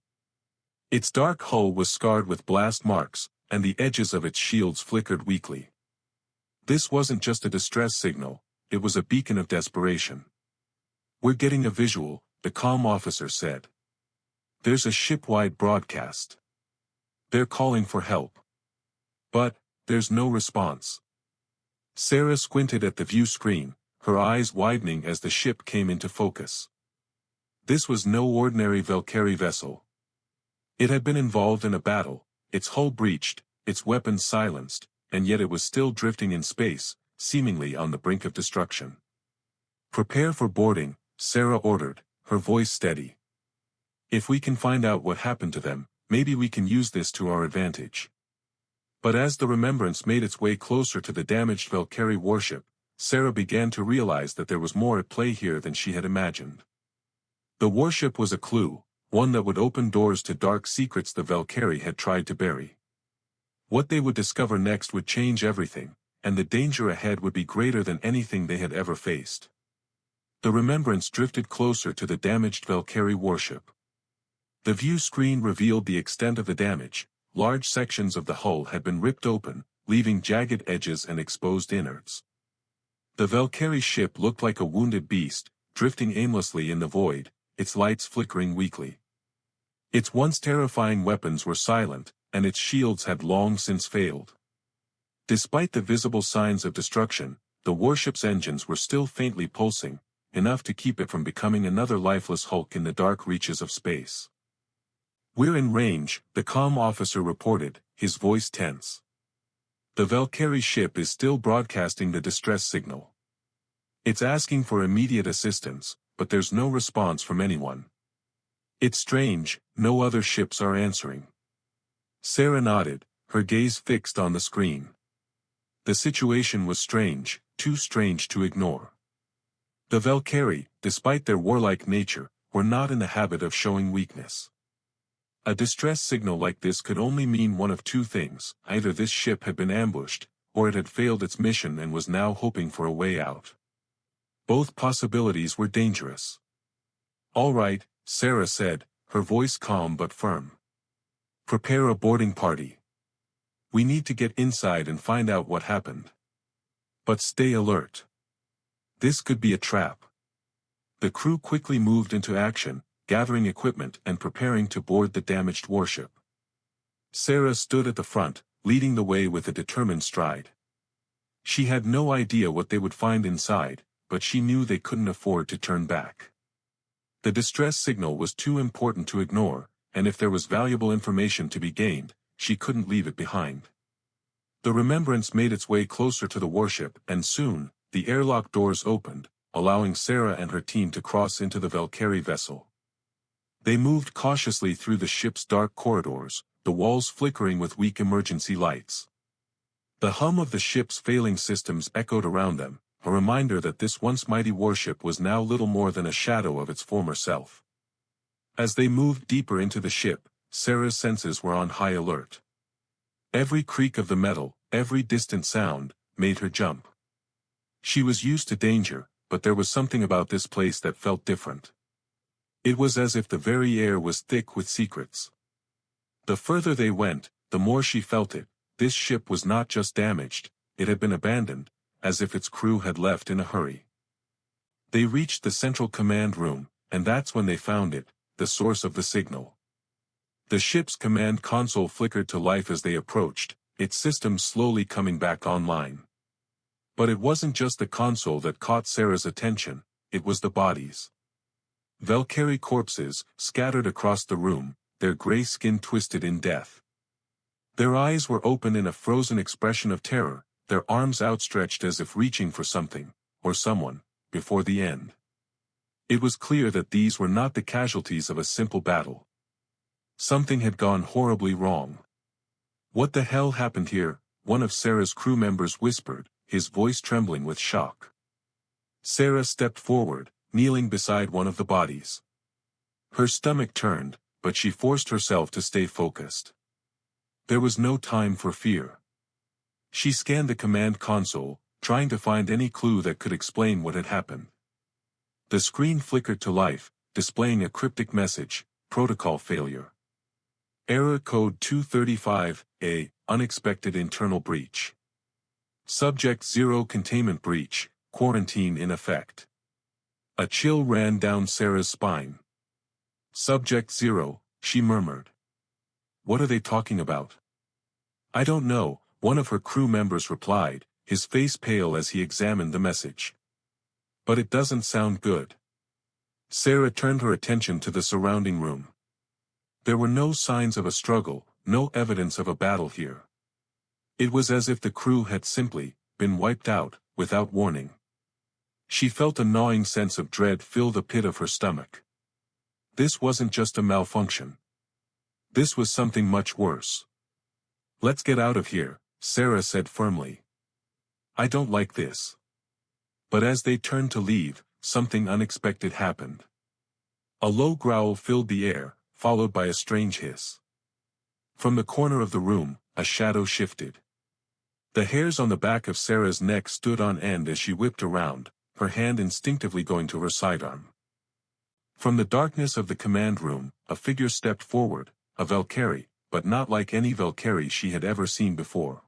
Its dark hull was scarred with blast marks, and the edges of its shields flickered weakly. This wasn't just a distress signal, it was a beacon of desperation. "We're getting a visual," the comm officer said. "There's a ship-wide broadcast. They're calling for help. But, there's no response." Sarah squinted at the view screen, her eyes widening as the ship came into focus. This was no ordinary Velcari vessel. It had been involved in a battle, its hull breached, its weapons silenced, and yet it was still drifting in space, seemingly on the brink of destruction. "Prepare for boarding," Sarah ordered, her voice steady. If we can find out what happened to them, maybe we can use this to our advantage. But as the remembrance made its way closer to the damaged Velcari warship, Sarah began to realize that there was more at play here than she had imagined. The warship was a clue, one that would open doors to dark secrets the Velcari had tried to bury. What they would discover next would change everything, and the danger ahead would be greater than anything they had ever faced. The remembrance drifted closer to the damaged Velcari warship. The view screen revealed the extent of the damage. Large sections of the hull had been ripped open, leaving jagged edges and exposed innards. The Velcari ship looked like a wounded beast, drifting aimlessly in the void, its lights flickering weakly. Its once terrifying weapons were silent, and its shields had long since failed. Despite the visible signs of destruction, the warship's engines were still faintly pulsing, enough to keep it from becoming another lifeless hulk in the dark reaches of space. "We're in range," the comm officer reported, his voice tense. The Velcari ship is still broadcasting the distress signal. It's asking for immediate assistance, but there's no response from anyone. It's strange, no other ships are answering. Sarah nodded, her gaze fixed on the screen. The situation was strange, too strange to ignore. The Velcari, despite their warlike nature, were not in the habit of showing weakness. A distress signal like this could only mean one of two things: either this ship had been ambushed, or it had failed its mission and was now hoping for a way out. Both possibilities were dangerous. "All right," Sarah said, her voice calm but firm. "Prepare a boarding party. We need to get inside and find out what happened. But stay alert. This could be a trap." The crew quickly moved into action, gathering equipment and preparing to board the damaged warship. Sarah stood at the front, leading the way with a determined stride. She had no idea what they would find inside, but she knew they couldn't afford to turn back. The distress signal was too important to ignore, and if there was valuable information to be gained, she couldn't leave it behind. The remembrance made its way closer to the warship, and soon, the airlock doors opened, allowing Sarah and her team to cross into the Velcari vessel. They moved cautiously through the ship's dark corridors, the walls flickering with weak emergency lights. The hum of the ship's failing systems echoed around them, a reminder that this once mighty warship was now little more than a shadow of its former self. As they moved deeper into the ship, Sarah's senses were on high alert. Every creak of the metal, every distant sound, made her jump. She was used to danger, but there was something about this place that felt different. It was as if the very air was thick with secrets. The further they went, the more she felt it. This ship was not just damaged, it had been abandoned, as if its crew had left in a hurry. They reached the central command room, and that's when they found it, the source of the signal. The ship's command console flickered to life as they approached, its systems slowly coming back online. But it wasn't just the console that caught Sarah's attention, it was the bodies. Velcari corpses, scattered across the room, their gray skin twisted in death. Their eyes were open in a frozen expression of terror, their arms outstretched as if reaching for something, or someone, before the end. It was clear that these were not the casualties of a simple battle. Something had gone horribly wrong. "What the hell happened here?" one of Sarah's crew members whispered, his voice trembling with shock. Sarah stepped forward, kneeling beside one of the bodies. Her stomach turned, but she forced herself to stay focused. There was no time for fear. She scanned the command console, trying to find any clue that could explain what had happened. The screen flickered to life, displaying a cryptic message: protocol failure. Error code 235A, unexpected internal breach. Subject 0 containment breach, quarantine in effect. A chill ran down Sarah's spine. "Subject 0, she murmured. "What are they talking about?" "I don't know," one of her crew members replied, his face pale as he examined the message. "But it doesn't sound good." Sarah turned her attention to the surrounding room. There were no signs of a struggle, no evidence of a battle here. It was as if the crew had simply been wiped out, without warning. She felt a gnawing sense of dread fill the pit of her stomach. This wasn't just a malfunction. This was something much worse. "Let's get out of here," Sarah said firmly. "I don't like this." But as they turned to leave, something unexpected happened. A low growl filled the air, followed by a strange hiss. From the corner of the room, a shadow shifted. The hairs on the back of Sarah's neck stood on end as she whipped around, her hand instinctively going to her sidearm. From the darkness of the command room, a figure stepped forward, a Velcari, but not like any Velcari she had ever seen before.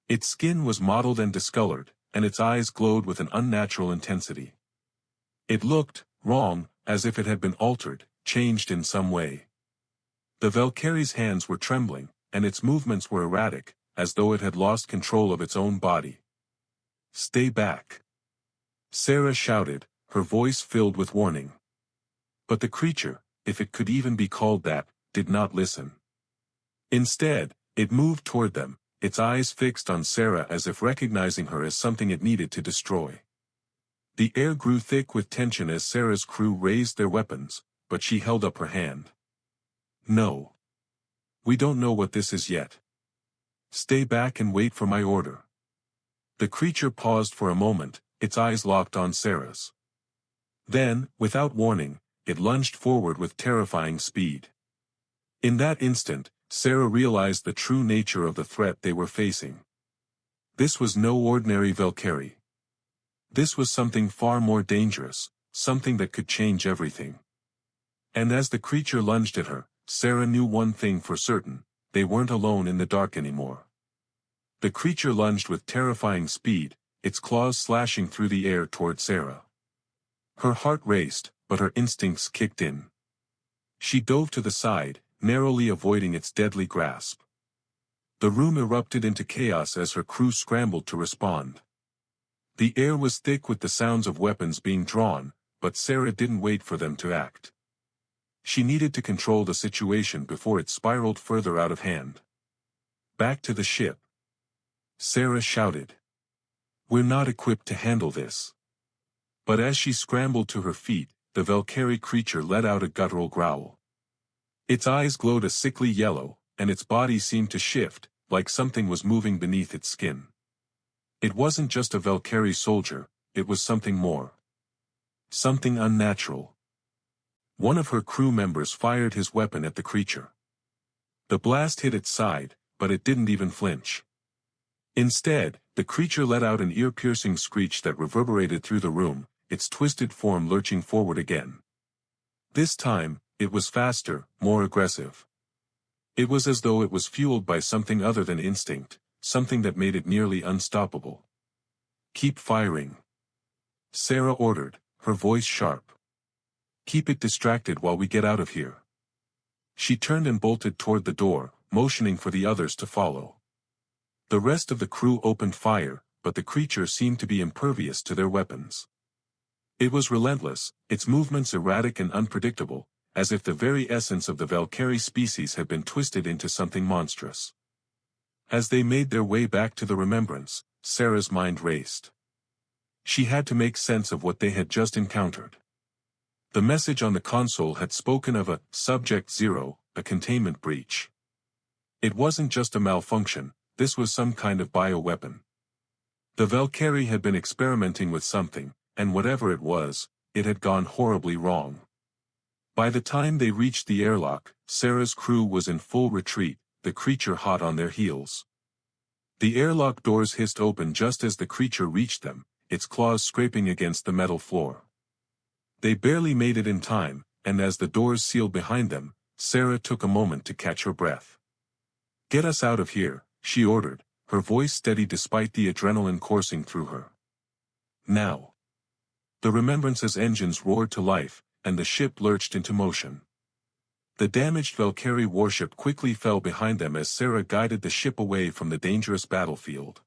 Its skin was mottled and discolored, and its eyes glowed with an unnatural intensity. It looked wrong, as if it had been altered, changed in some way. The Velcari's hands were trembling, and its movements were erratic, as though it had lost control of its own body. "Stay back!" Sarah shouted, her voice filled with warning. But the creature, if it could even be called that, did not listen. Instead, it moved toward them, its eyes fixed on Sarah as if recognizing her as something it needed to destroy. The air grew thick with tension as Sarah's crew raised their weapons, but she held up her hand. "No. We don't know what this is yet. Stay back and wait for my order." The creature paused for a moment, its eyes locked on Sarah's. Then, without warning, it lunged forward with terrifying speed. In that instant, Sarah realized the true nature of the threat they were facing. This was no ordinary Velcari. This was something far more dangerous, something that could change everything. And as the creature lunged at her, Sarah knew one thing for certain: they weren't alone in the dark anymore. The creature lunged with terrifying speed, its claws slashing through the air toward Sarah. Her heart raced, but her instincts kicked in. She dove to the side, narrowly avoiding its deadly grasp. The room erupted into chaos as her crew scrambled to respond. The air was thick with the sounds of weapons being drawn, but Sarah didn't wait for them to act. She needed to control the situation before it spiraled further out of hand. "Back to the ship!" Sarah shouted. "We're not equipped to handle this." But as she scrambled to her feet, the Velcari creature let out a guttural growl. Its eyes glowed a sickly yellow, and its body seemed to shift, like something was moving beneath its skin. It wasn't just a Velcari soldier, it was something more. Something unnatural. One of her crew members fired his weapon at the creature. The blast hit its side, but it didn't even flinch. Instead, the creature let out an ear-piercing screech that reverberated through the room, its twisted form lurching forward again. This time, it was faster, more aggressive. It was as though it was fueled by something other than instinct, something that made it nearly unstoppable. "Keep firing," Sarah ordered, her voice sharp. "Keep it distracted while we get out of here." She turned and bolted toward the door, motioning for the others to follow. The rest of the crew opened fire, but the creature seemed to be impervious to their weapons. It was relentless, its movements erratic and unpredictable, as if the very essence of the Velcari species had been twisted into something monstrous. As they made their way back to the remembrance, Sarah's mind raced. She had to make sense of what they had just encountered. The message on the console had spoken of a Subject 0, a containment breach. It wasn't just a malfunction, this was some kind of bioweapon. The Velcari had been experimenting with something, and whatever it was, it had gone horribly wrong. By the time they reached the airlock, Sarah's crew was in full retreat, the creature hot on their heels. The airlock doors hissed open just as the creature reached them, its claws scraping against the metal floor. They barely made it in time, and as the doors sealed behind them, Sarah took a moment to catch her breath. "Get us out of here," she ordered, her voice steady despite the adrenaline coursing through her. "Now." The Remembrance's engines roared to life, and the ship lurched into motion. The damaged Velcari warship quickly fell behind them as Sarah guided the ship away from the dangerous battlefield.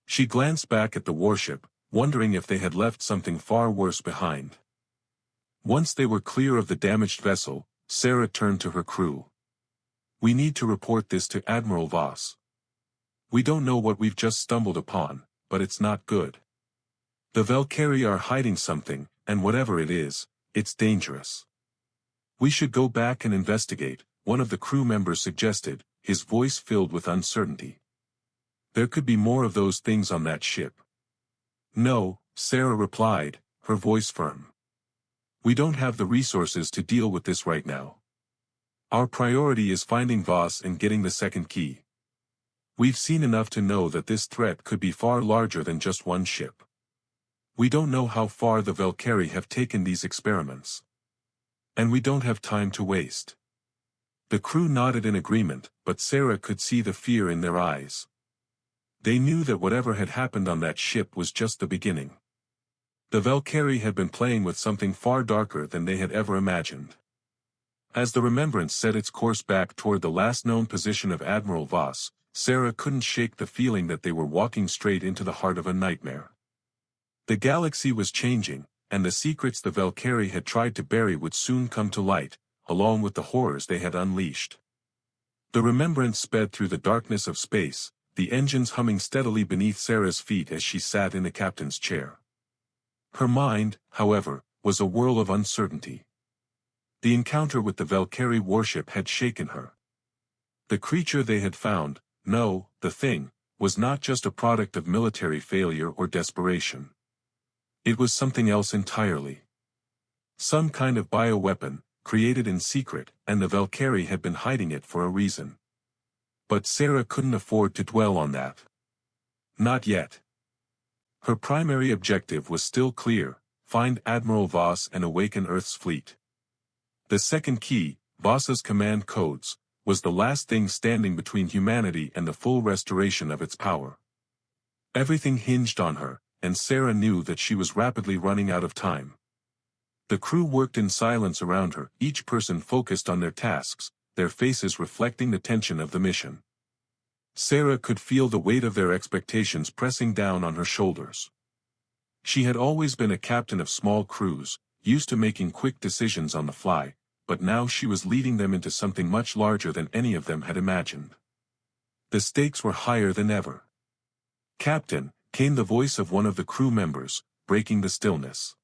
She glanced back at the warship, wondering if they had left something far worse behind. Once they were clear of the damaged vessel, Sarah turned to her crew. "We need to report this to Admiral Voss. We don't know what we've just stumbled upon, but it's not good. The Velcari are hiding something, and whatever it is, it's dangerous." We should go back and investigate, one of the crew members suggested, his voice filled with uncertainty. There could be more of those things on that ship. No, Sarah replied, her voice firm. We don't have the resources to deal with this right now. Our priority is finding Voss and getting the second key. We've seen enough to know that this threat could be far larger than just one ship. We don't know how far the Velcari have taken these experiments. And we don't have time to waste. The crew nodded in agreement, but Sarah could see the fear in their eyes. They knew that whatever had happened on that ship was just the beginning. The Velcari had been playing with something far darker than they had ever imagined. As the Remembrance set its course back toward the last known position of Admiral Voss, Sarah couldn't shake the feeling that they were walking straight into the heart of a nightmare. The galaxy was changing, and the secrets the Velcari had tried to bury would soon come to light, along with the horrors they had unleashed. The Remembrance sped through the darkness of space, the engines humming steadily beneath Sarah's feet as she sat in the captain's chair. Her mind, however, was a whirl of uncertainty. The encounter with the Velcari warship had shaken her. The creature they had found, no, the thing, was not just a product of military failure or desperation. It was something else entirely. Some kind of bioweapon, created in secret, and the Velcari had been hiding it for a reason. But Sarah couldn't afford to dwell on that. Not yet. Her primary objective was still clear: find Admiral Voss and awaken Earth's fleet. The second key, Voss's command codes, was the last thing standing between humanity and the full restoration of its power. Everything hinged on her, and Sarah knew that she was rapidly running out of time. The crew worked in silence around her, each person focused on their tasks, their faces reflecting the tension of the mission. Sarah could feel the weight of their expectations pressing down on her shoulders. She had always been a captain of small crews, used to making quick decisions on the fly, but now she was leading them into something much larger than any of them had imagined. The stakes were higher than ever. "Captain," came the voice of one of the crew members, breaking the stillness.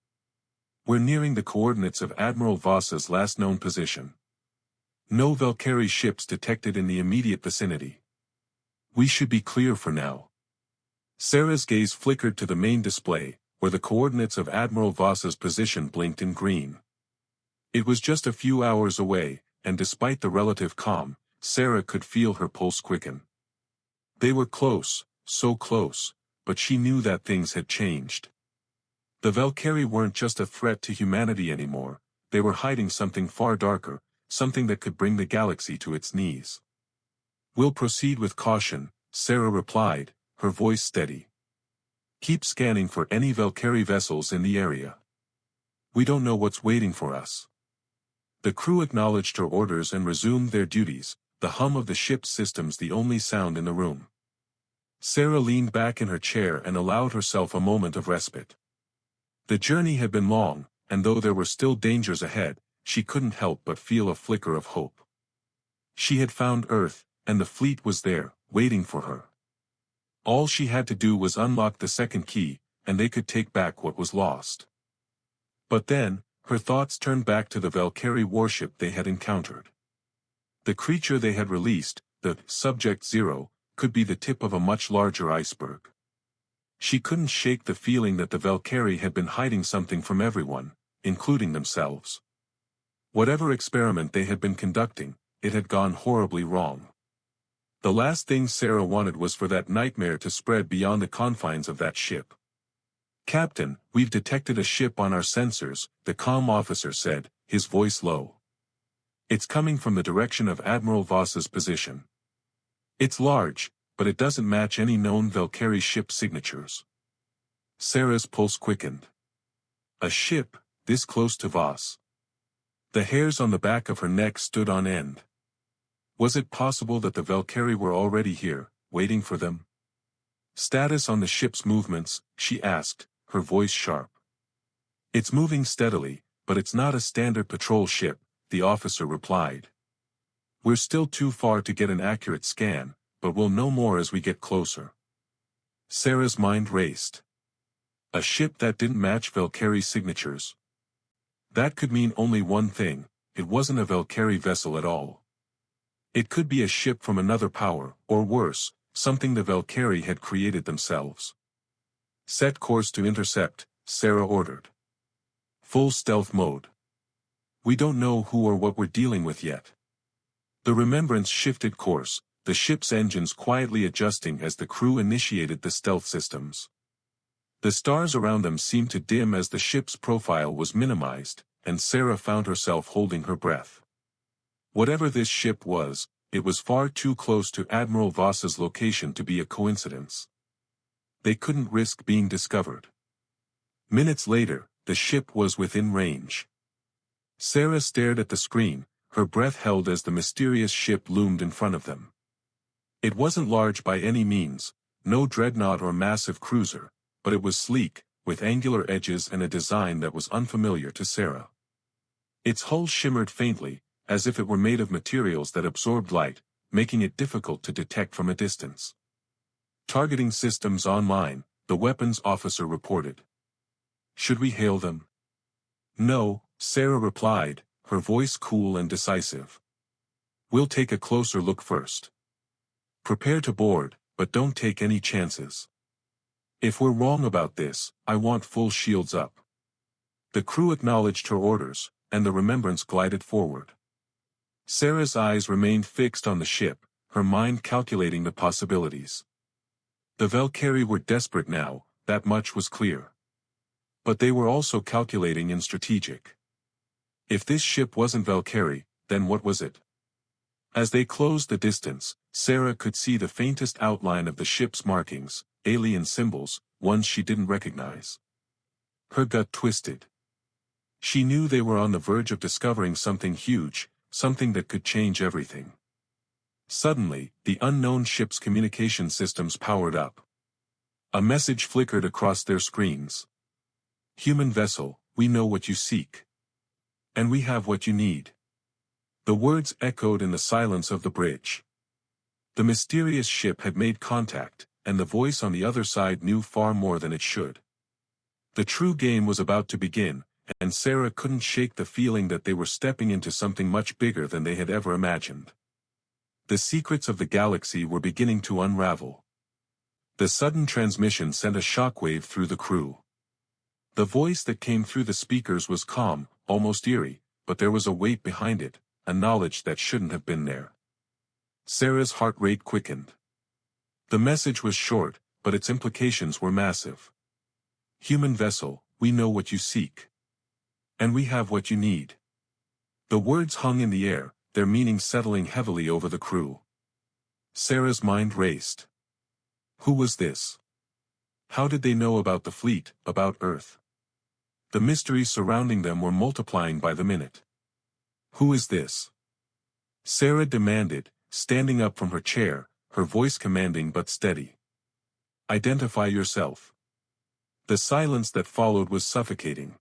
"We're nearing the coordinates of Admiral Voss's last known position. No Velcari ships detected in the immediate vicinity. We should be clear for now." Sarah's gaze flickered to the main display, where the coordinates of Admiral Voss's position blinked in green. It was just a few hours away, and despite the relative calm, Sarah could feel her pulse quicken. They were close, so close, but she knew that things had changed. The Velcari weren't just a threat to humanity anymore, they were hiding something far darker, something that could bring the galaxy to its knees. "We'll proceed with caution," Sarah replied, her voice steady. "Keep scanning for any Velcari vessels in the area. We don't know what's waiting for us." The crew acknowledged her orders and resumed their duties, the hum of the ship's systems the only sound in the room. Sarah leaned back in her chair and allowed herself a moment of respite. The journey had been long, and though there were still dangers ahead, she couldn't help but feel a flicker of hope. She had found Earth, and the fleet was there, waiting for her. All she had to do was unlock the second key, and they could take back what was lost. But then, her thoughts turned back to the Velcari warship they had encountered. The creature they had released, the Subject Zero, could be the tip of a much larger iceberg. She couldn't shake the feeling that the Velcari had been hiding something from everyone, including themselves. Whatever experiment they had been conducting, it had gone horribly wrong. The last thing Sarah wanted was for that nightmare to spread beyond the confines of that ship. "Captain, we've detected a ship on our sensors," the comm officer said, his voice low. "It's coming from the direction of Admiral Voss's position. It's large, but it doesn't match any known Velcari ship signatures." Sarah's pulse quickened. A ship, this close to Voss. The hairs on the back of her neck stood on end. Was it possible that the Velcari were already here, waiting for them? "Status on the ship's movements," she asked, her voice sharp. "It's moving steadily, but it's not a standard patrol ship," the officer replied. "We're still too far to get an accurate scan, but we'll know more as we get closer." Sarah's mind raced. A ship that didn't match Velcari signatures. That could mean only one thing: it wasn't a Velcari vessel at all. It could be a ship from another power, or worse, something the Velcari had created themselves. Set course to intercept, Sarah ordered. Full stealth mode. We don't know who or what we're dealing with yet. The Remembrance shifted course, the ship's engines quietly adjusting as the crew initiated the stealth systems. The stars around them seemed to dim as the ship's profile was minimized, and Sarah found herself holding her breath. Whatever this ship was, it was far too close to Admiral Voss's location to be a coincidence. They couldn't risk being discovered. Minutes later, the ship was within range. Sarah stared at the screen, her breath held as the mysterious ship loomed in front of them. It wasn't large by any means, no dreadnought or massive cruiser, but it was sleek, with angular edges and a design that was unfamiliar to Sarah. Its hull shimmered faintly, as if it were made of materials that absorbed light, making it difficult to detect from a distance. Targeting systems online, the weapons officer reported. Should we hail them? No, Sarah replied, her voice cool and decisive. We'll take a closer look first. Prepare to board, but don't take any chances. If we're wrong about this, I want full shields up. The crew acknowledged her orders, and the Remembrance glided forward. Sarah's eyes remained fixed on the ship, her mind calculating the possibilities. The Velcari were desperate now, that much was clear. But they were also calculating and strategic. If this ship wasn't Velcari, then what was it? As they closed the distance, Sarah could see the faintest outline of the ship's markings, alien symbols, ones she didn't recognize. Her gut twisted. She knew they were on the verge of discovering something huge, something that could change everything. Suddenly, the unknown ship's communication systems powered up. A message flickered across their screens. Human vessel, we know what you seek. And we have what you need. The words echoed in the silence of the bridge. The mysterious ship had made contact, and the voice on the other side knew far more than it should. The true game was about to begin, and Sarah couldn't shake the feeling that they were stepping into something much bigger than they had ever imagined. The secrets of the galaxy were beginning to unravel. The sudden transmission sent a shockwave through the crew. The voice that came through the speakers was calm, almost eerie, but there was a weight behind it, a knowledge that shouldn't have been there. Sarah's heart rate quickened. The message was short, but its implications were massive. Human vessel, we know what you seek. And we have what you need. The words hung in the air, their meaning settling heavily over the crew. Sarah's mind raced. Who was this? How did they know about the fleet, about Earth? The mysteries surrounding them were multiplying by the minute. Who is this? Sarah demanded, standing up from her chair, her voice commanding but steady. Identify yourself. The silence that followed was suffocating.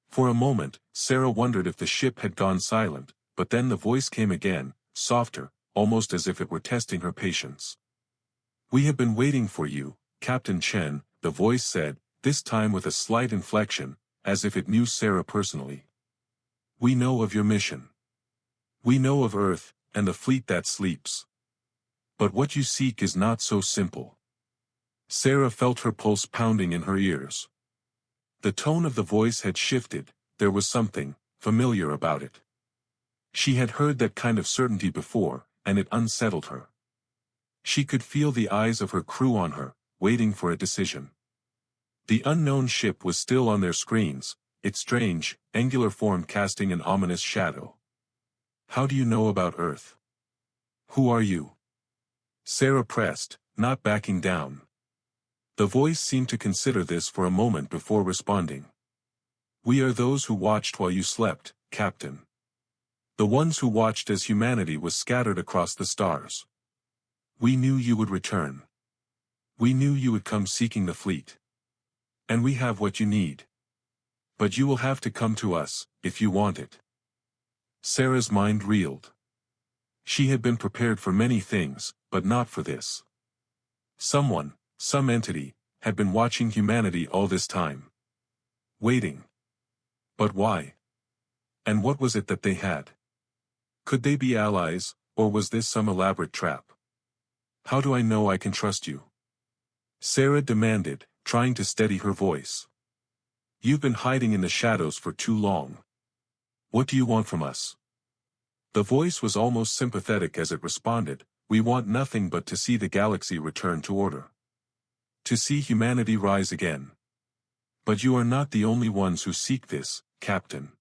For a moment, Sarah wondered if the ship had gone silent, but then the voice came again, softer, almost as if it were testing her patience. We have been waiting for you, Captain Chen, the voice said, this time with a slight inflection, as if it knew Sarah personally. We know of your mission. We know of Earth, and the fleet that sleeps. But what you seek is not so simple. Sarah felt her pulse pounding in her ears. The tone of the voice had shifted, there was something familiar about it. She had heard that kind of certainty before, and it unsettled her. She could feel the eyes of her crew on her, waiting for a decision. The unknown ship was still on their screens, its strange, angular form casting an ominous shadow. How do you know about Earth? Who are you? Sarah pressed, not backing down. The voice seemed to consider this for a moment before responding. We are those who watched while you slept, Captain. The ones who watched as humanity was scattered across the stars. We knew you would return. We knew you would come seeking the fleet. And we have what you need. But you will have to come to us, if you want it. Sarah's mind reeled. She had been prepared for many things, but not for this. Someone, some entity, had been watching humanity all this time. Waiting. But why? And what was it that they had? Could they be allies, or was this some elaborate trap? How do I know I can trust you? Sarah demanded, trying to steady her voice. You've been hiding in the shadows for too long. What do you want from us? The voice was almost sympathetic as it responded, we want nothing but to see the galaxy return to order. To see humanity rise again. But you are not the only ones who seek this, Captain.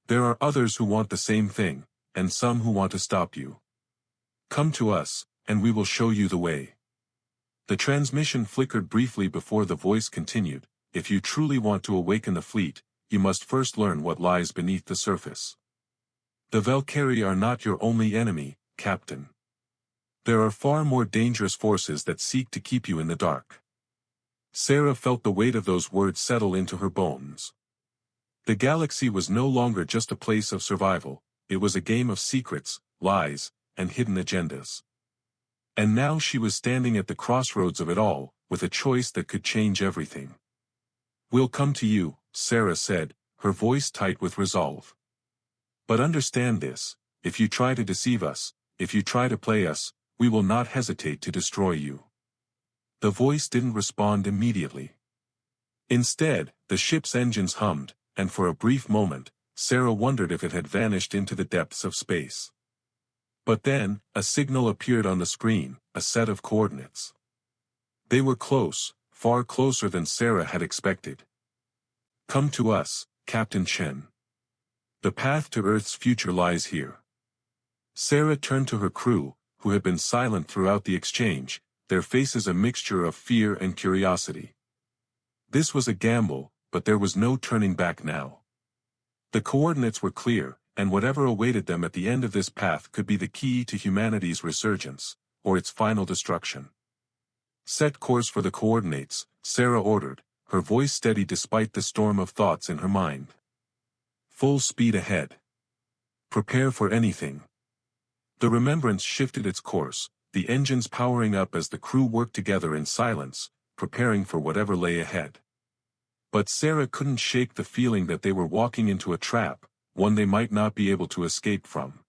There are others who want the same thing, and some who want to stop you. Come to us, and we will show you the way. The transmission flickered briefly before the voice continued, if you truly want to awaken the fleet, you must first learn what lies beneath the surface. The Velcari are not your only enemy, Captain. There are far more dangerous forces that seek to keep you in the dark. Sarah felt the weight of those words settle into her bones. The galaxy was no longer just a place of survival, it was a game of secrets, lies, and hidden agendas. And now she was standing at the crossroads of it all, with a choice that could change everything. We'll come to you, Sarah said, her voice tight with resolve. But understand this, if you try to deceive us, if you try to play us, we will not hesitate to destroy you. The voice didn't respond immediately. Instead, the ship's engines hummed, and for a brief moment, Sarah wondered if it had vanished into the depths of space. But then, a signal appeared on the screen, a set of coordinates. They were close, far closer than Sarah had expected. Come to us, Captain Chen. The path to Earth's future lies here. Sarah turned to her crew, who had been silent throughout the exchange, their faces a mixture of fear and curiosity. This was a gamble, but there was no turning back now. The coordinates were clear, and whatever awaited them at the end of this path could be the key to humanity's resurgence, or its final destruction. Set course for the coordinates, Sarah ordered, her voice steady despite the storm of thoughts in her mind. Full speed ahead. Prepare for anything. The Remembrance shifted its course, the engines powering up as the crew worked together in silence, preparing for whatever lay ahead. But Sarah couldn't shake the feeling that they were walking into a trap, one they might not be able to escape from.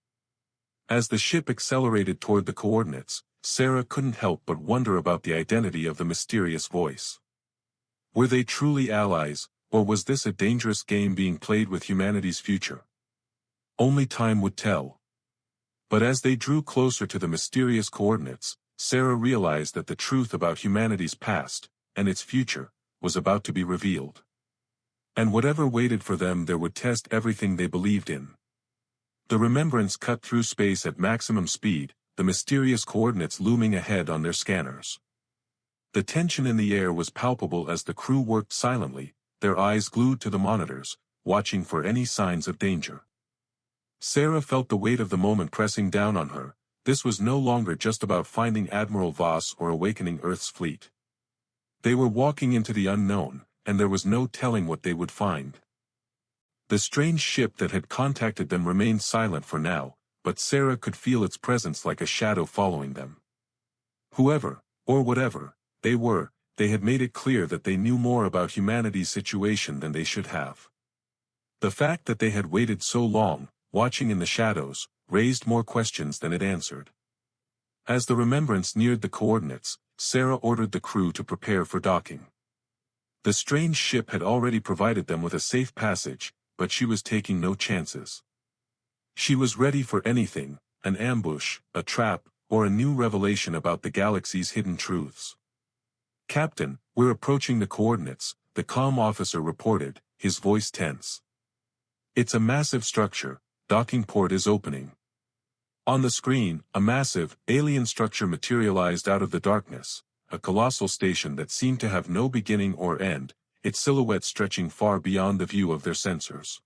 As the ship accelerated toward the coordinates, Sarah couldn't help but wonder about the identity of the mysterious voice. Were they truly allies, or was this a dangerous game being played with humanity's future? Only time would tell. But as they drew closer to the mysterious coordinates, Sarah realized that the truth about humanity's past, and its future, was about to be revealed. And whatever waited for them there would test everything they believed in. The Remembrance cut through space at maximum speed, the mysterious coordinates looming ahead on their scanners. The tension in the air was palpable as the crew worked silently, their eyes glued to the monitors, watching for any signs of danger. Sarah felt the weight of the moment pressing down on her. This was no longer just about finding Admiral Voss or awakening Earth's fleet. They were walking into the unknown, and there was no telling what they would find. The strange ship that had contacted them remained silent for now, but Sarah could feel its presence like a shadow following them. Whoever, or whatever, they were, they had made it clear that they knew more about humanity's situation than they should have. The fact that they had waited so long, watching in the shadows, raised more questions than it answered. As the Remembrance neared the coordinates, Sarah ordered the crew to prepare for docking. The strange ship had already provided them with a safe passage, but she was taking no chances. She was ready for anything, an ambush, a trap, or a new revelation about the galaxy's hidden truths. Captain, we're approaching the coordinates, the comm officer reported, his voice tense. It's a massive structure, docking port is opening. On the screen, a massive, alien structure materialized out of the darkness, a colossal station that seemed to have no beginning or end, its silhouette stretching far beyond the view of their sensors.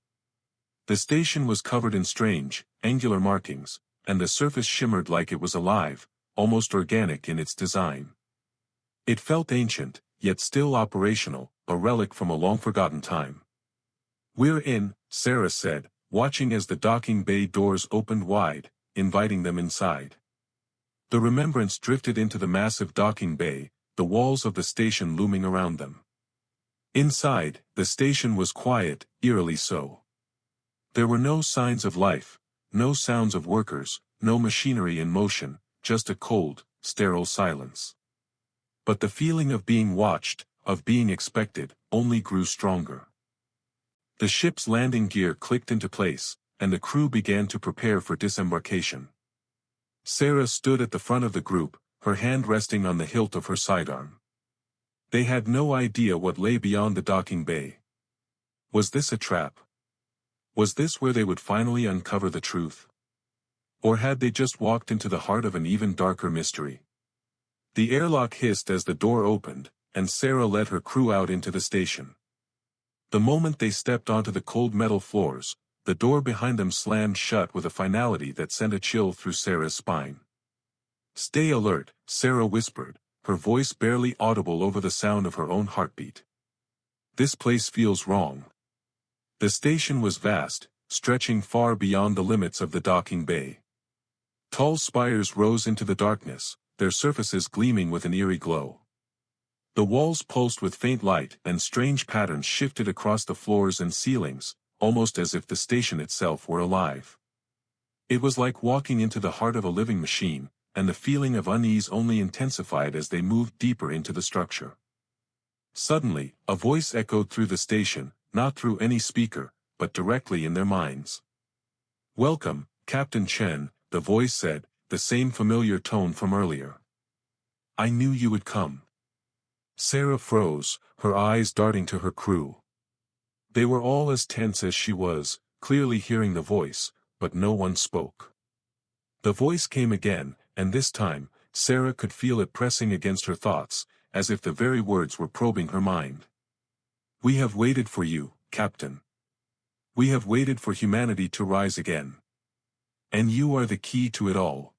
The station was covered in strange, angular markings, and the surface shimmered like it was alive, almost organic in its design. It felt ancient, yet still operational, a relic from a long-forgotten time. We're in, Sarah said, watching as the docking bay doors opened wide, inviting them inside. The Remembrance drifted into the massive docking bay, the walls of the station looming around them. Inside, the station was quiet, eerily so. There were no signs of life, no sounds of workers, no machinery in motion, just a cold, sterile silence. But the feeling of being watched, of being expected, only grew stronger. The ship's landing gear clicked into place, and the crew began to prepare for disembarkation. Sarah stood at the front of the group, her hand resting on the hilt of her sidearm. They had no idea what lay beyond the docking bay. Was this a trap? Was this where they would finally uncover the truth? Or had they just walked into the heart of an even darker mystery? The airlock hissed as the door opened, and Sarah led her crew out into the station. The moment they stepped onto the cold metal floors, the door behind them slammed shut with a finality that sent a chill through Sarah's spine. "Stay alert," Sarah whispered, her voice barely audible over the sound of her own heartbeat. "This place feels wrong." The station was vast, stretching far beyond the limits of the docking bay. Tall spires rose into the darkness, their surfaces gleaming with an eerie glow. The walls pulsed with faint light, and strange patterns shifted across the floors and ceilings, almost as if the station itself were alive. It was like walking into the heart of a living machine, and the feeling of unease only intensified as they moved deeper into the structure. Suddenly, a voice echoed through the station, not through any speaker, but directly in their minds. "Welcome, Captain Chen," the voice said, the same familiar tone from earlier. "I knew you would come." Sarah froze, her eyes darting to her crew. They were all as tense as she was, clearly hearing the voice, but no one spoke. The voice came again, and this time, Sarah could feel it pressing against her thoughts, as if the very words were probing her mind. "We have waited for you, Captain. We have waited for humanity to rise again. And you are the key to it all."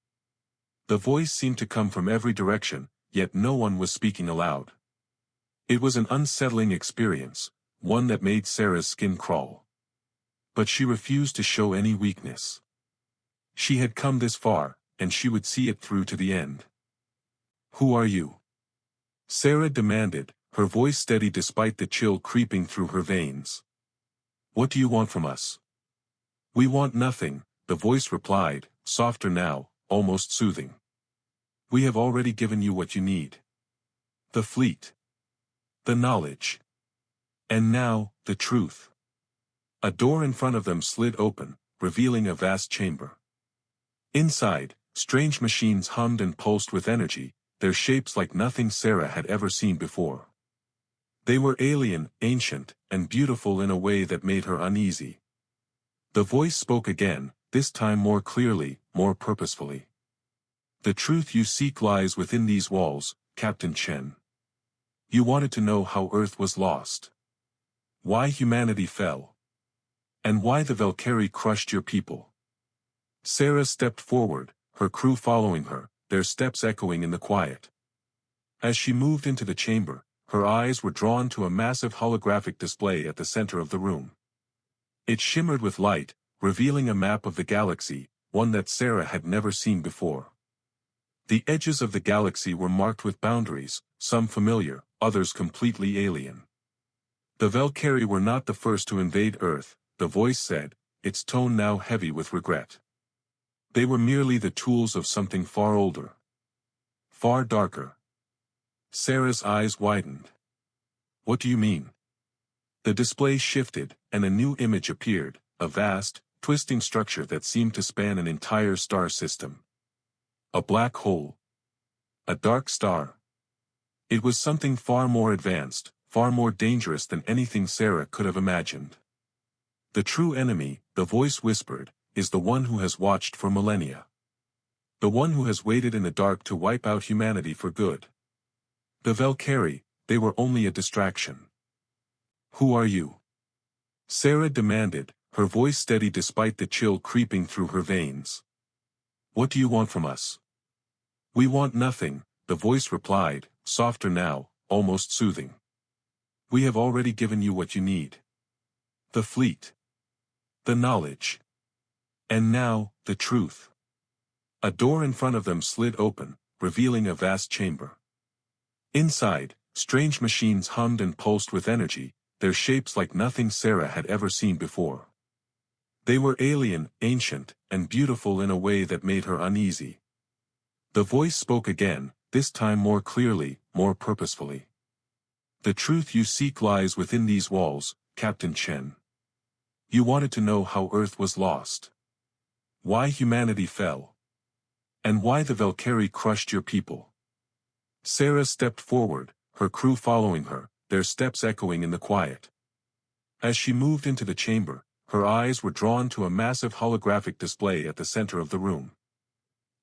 The voice seemed to come from every direction, yet no one was speaking aloud. It was an unsettling experience, one that made Sarah's skin crawl. But she refused to show any weakness. She had come this far, and she would see it through to the end. "Who are you?" Sarah demanded, her voice steady despite the chill creeping through her veins. "What do you want from us?" "We want nothing," the voice replied, softer now, almost soothing. "We have already given you what you need. The fleet. The knowledge. And now, the truth." A door in front of them slid open, revealing a vast chamber. Inside, strange machines hummed and pulsed with energy, their shapes like nothing Sarah had ever seen before. They were alien, ancient, and beautiful in a way that made her uneasy. The voice spoke again, this time more clearly, more purposefully. "The truth you seek lies within these walls, Captain Chen. You wanted to know how Earth was lost. Why humanity fell. And why the Velcari crushed your people." Sarah stepped forward, her crew following her, their steps echoing in the quiet. As she moved into the chamber, her eyes were drawn to a massive holographic display at the center of the room. It shimmered with light, revealing a map of the galaxy, one that Sarah had never seen before. The edges of the galaxy were marked with boundaries, some familiar, others completely alien. The Velcari were not the first to invade Earth, the voice said, its tone now heavy with regret. They were merely the tools of something far older. Far darker. Sarah's eyes widened. "What do you mean?" The display shifted, and a new image appeared, a vast, twisting structure that seemed to span an entire star system. A black hole. A dark star. It was something far more advanced, far more dangerous than anything Sarah could have imagined. "The true enemy," the voice whispered, "is the one who has watched for millennia. The one who has waited in the dark to wipe out humanity for good. The Velcari, they were only a distraction." "Who are you?" Sarah demanded, her voice steady despite the chill creeping through her veins. "What do you want from us?" "We want nothing," the voice replied, softer now, almost soothing. "We have already given you what you need. The fleet. The knowledge. And now, the truth." A door in front of them slid open, revealing a vast chamber. Inside, strange machines hummed and pulsed with energy, their shapes like nothing Sarah had ever seen before. They were alien, ancient, and beautiful in a way that made her uneasy. The voice spoke again, this time more clearly, more purposefully. The truth you seek lies within these walls, Captain Chen. You wanted to know how Earth was lost. Why humanity fell. And why the Velcari crushed your people. Sarah stepped forward, her crew following her, their steps echoing in the quiet. As she moved into the chamber, her eyes were drawn to a massive holographic display at the center of the room.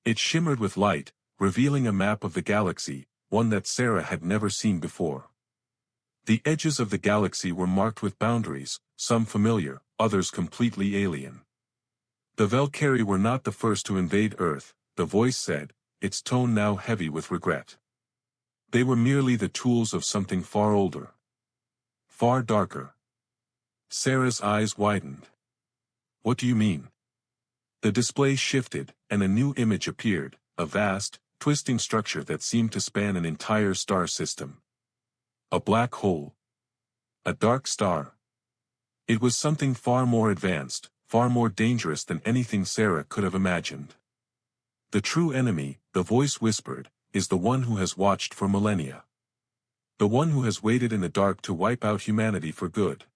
It shimmered with light, revealing a map of the galaxy, one that Sarah had never seen before. The edges of the galaxy were marked with boundaries, some familiar, others completely alien. The Velcari were not the first to invade Earth, the voice said, its tone now heavy with regret. They were merely the tools of something far older. Far darker. Sarah's eyes widened. What do you mean? The display shifted, and a new image appeared, a vast, twisting structure that seemed to span an entire star system. A black hole. A dark star. It was something far more advanced, far more dangerous than anything Sarah could have imagined. The true enemy, the voice whispered, is the one who has watched for millennia. The one who has waited in the dark to wipe out humanity for good.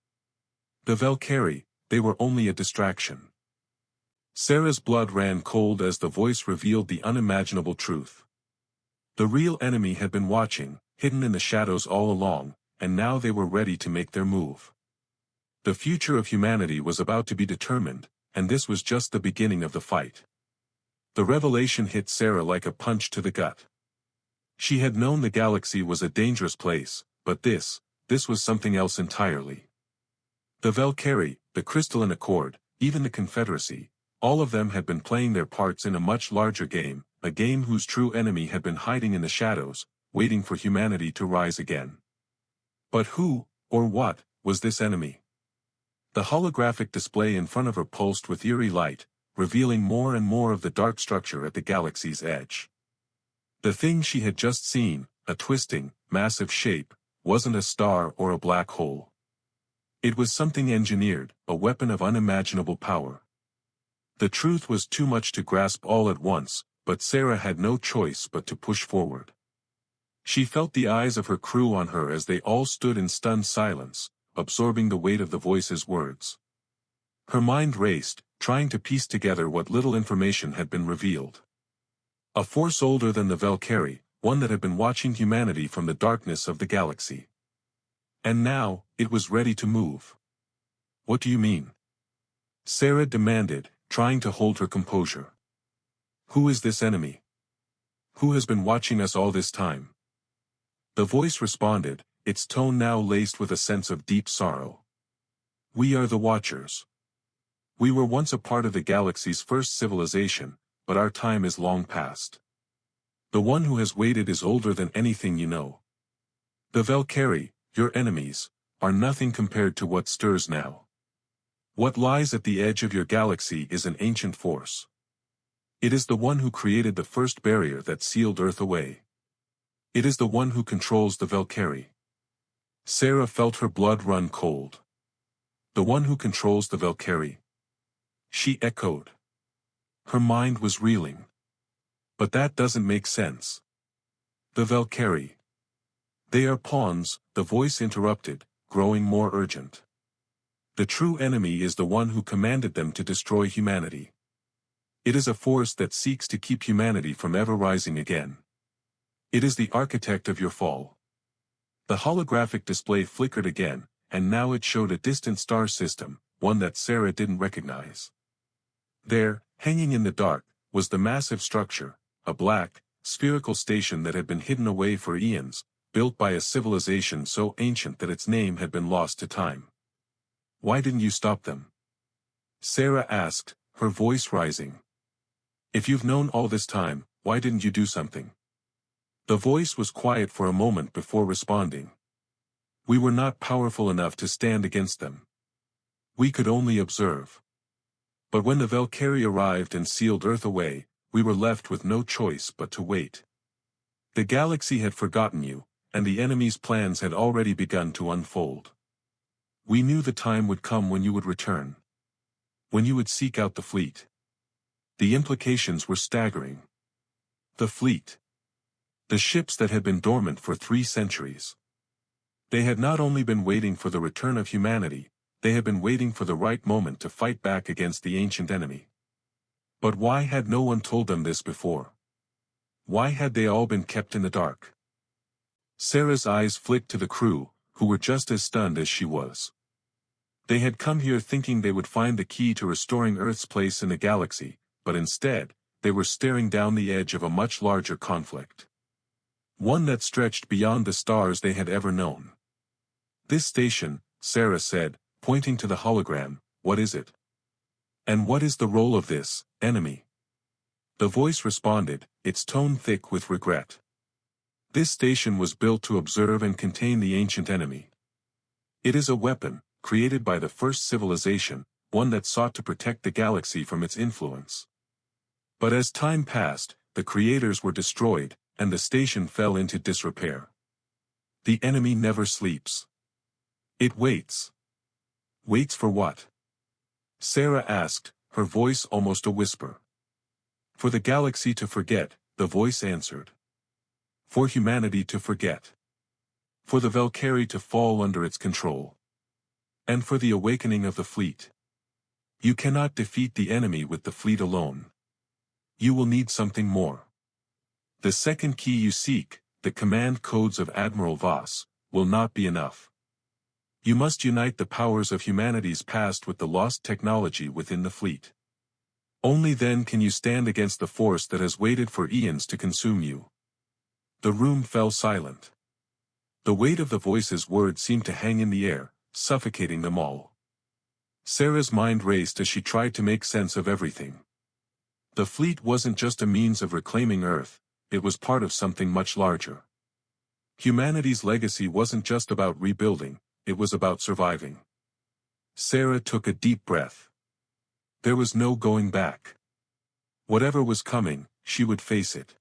The Velcari, they were only a distraction. Sarah's blood ran cold as the voice revealed the unimaginable truth. The real enemy had been watching, hidden in the shadows all along, and now they were ready to make their move. The future of humanity was about to be determined, and this was just the beginning of the fight. The revelation hit Sarah like a punch to the gut. She had known the galaxy was a dangerous place, but this was something else entirely. The Velcari, the Crystalline Accord, even the Confederacy, all of them had been playing their parts in a much larger game, a game whose true enemy had been hiding in the shadows, waiting for humanity to rise again. But who, or what, was this enemy? The holographic display in front of her pulsed with eerie light, revealing more and more of the dark structure at the galaxy's edge. The thing she had just seen, a twisting, massive shape, wasn't a star or a black hole. It was something engineered, a weapon of unimaginable power. The truth was too much to grasp all at once, but Sarah had no choice but to push forward. She felt the eyes of her crew on her as they all stood in stunned silence, absorbing the weight of the voice's words. Her mind raced, trying to piece together what little information had been revealed. A force older than the Velcari, one that had been watching humanity from the darkness of the galaxy. And now, it was ready to move. What do you mean? Sarah demanded, trying to hold her composure. Who is this enemy? Who has been watching us all this time? The voice responded, its tone now laced with a sense of deep sorrow. We are the Watchers. We were once a part of the galaxy's first civilization, but our time is long past. The one who has waited is older than anything you know. The Velcari, your enemies, are nothing compared to what stirs now. What lies at the edge of your galaxy is an ancient force. It is the one who created the first barrier that sealed Earth away. It is the one who controls the Velcari. Sarah felt her blood run cold. The one who controls the Velcari. She echoed. Her mind was reeling. But that doesn't make sense. The Velcari. They are pawns, the voice interrupted, growing more urgent. The true enemy is the one who commanded them to destroy humanity. It is a force that seeks to keep humanity from ever rising again. It is the architect of your fall. The holographic display flickered again, and now it showed a distant star system, one that Sarah didn't recognize. There, hanging in the dark, was the massive structure, a black, spherical station that had been hidden away for eons, built by a civilization so ancient that its name had been lost to time. Why didn't you stop them? Sarah asked, her voice rising. If you've known all this time, why didn't you do something? The voice was quiet for a moment before responding. We were not powerful enough to stand against them. We could only observe. But when the Velcari arrived and sealed Earth away, we were left with no choice but to wait. The galaxy had forgotten you, and the enemy's plans had already begun to unfold. We knew the time would come when you would return. when you would seek out the fleet. The implications were staggering. The fleet. The ships that had been dormant for 3 centuries. They had not only been waiting for the return of humanity, they had been waiting for the right moment to fight back against the ancient enemy. But why had no one told them this before? Why had they all been kept in the dark? Sarah's eyes flicked to the crew, who were just as stunned as she was. They had come here thinking they would find the key to restoring Earth's place in the galaxy, but instead, they were staring down the edge of a much larger conflict. One that stretched beyond the stars they had ever known. "This station," Sarah said, pointing to the hologram, "what is it? And what is the role of this enemy?" The voice responded, its tone thick with regret. "This station was built to observe and contain the ancient enemy. It is a weapon, created by the first civilization, one that sought to protect the galaxy from its influence. But as time passed, the creators were destroyed, and the station fell into disrepair. The enemy never sleeps. It waits." "Waits for what?" Sarah asked, her voice almost a whisper. "For the galaxy to forget," the voice answered. "For humanity to forget. For the Velcari to fall under its control. And for the awakening of the fleet. You cannot defeat the enemy with the fleet alone. You will need something more. The second key you seek, the command codes of Admiral Voss, will not be enough. You must unite the powers of humanity's past with the lost technology within the fleet. Only then can you stand against the force that has waited for eons to consume you." The room fell silent. The weight of the voice's words seemed to hang in the air, suffocating them all. Sarah's mind raced as she tried to make sense of everything. The fleet wasn't just a means of reclaiming Earth, it was part of something much larger. Humanity's legacy wasn't just about rebuilding, it was about surviving. Sarah took a deep breath. There was no going back. Whatever was coming, she would face it.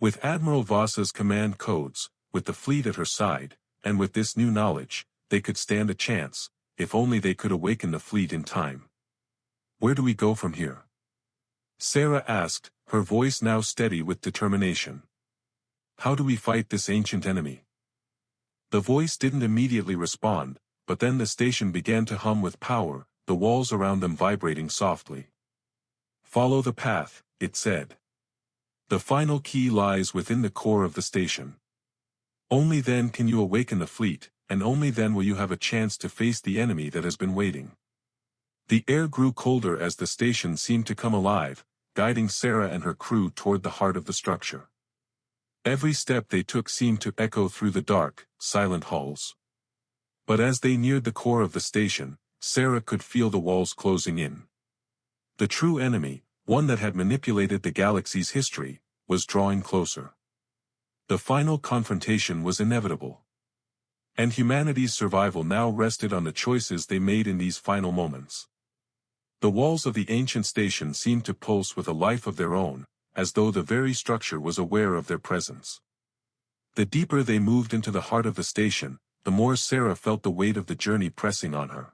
With Admiral Voss's command codes, with the fleet at her side, and with this new knowledge, they could stand a chance, if only they could awaken the fleet in time. "Where do we go from here?" Sarah asked, her voice now steady with determination. "How do we fight this ancient enemy?" The voice didn't immediately respond, but then the station began to hum with power, the walls around them vibrating softly. "Follow the path," it said. "The final key lies within the core of the station. Only then can you awaken the fleet, and only then will you have a chance to face the enemy that has been waiting." The air grew colder as the station seemed to come alive, guiding Sarah and her crew toward the heart of the structure. Every step they took seemed to echo through the dark, silent halls. But as they neared the core of the station, Sarah could feel the walls closing in. The true enemy, one that had manipulated the galaxy's history, was drawing closer. The final confrontation was inevitable. And humanity's survival now rested on the choices they made in these final moments. The walls of the ancient station seemed to pulse with a life of their own, as though the very structure was aware of their presence. The deeper they moved into the heart of the station, the more Sarah felt the weight of the journey pressing on her.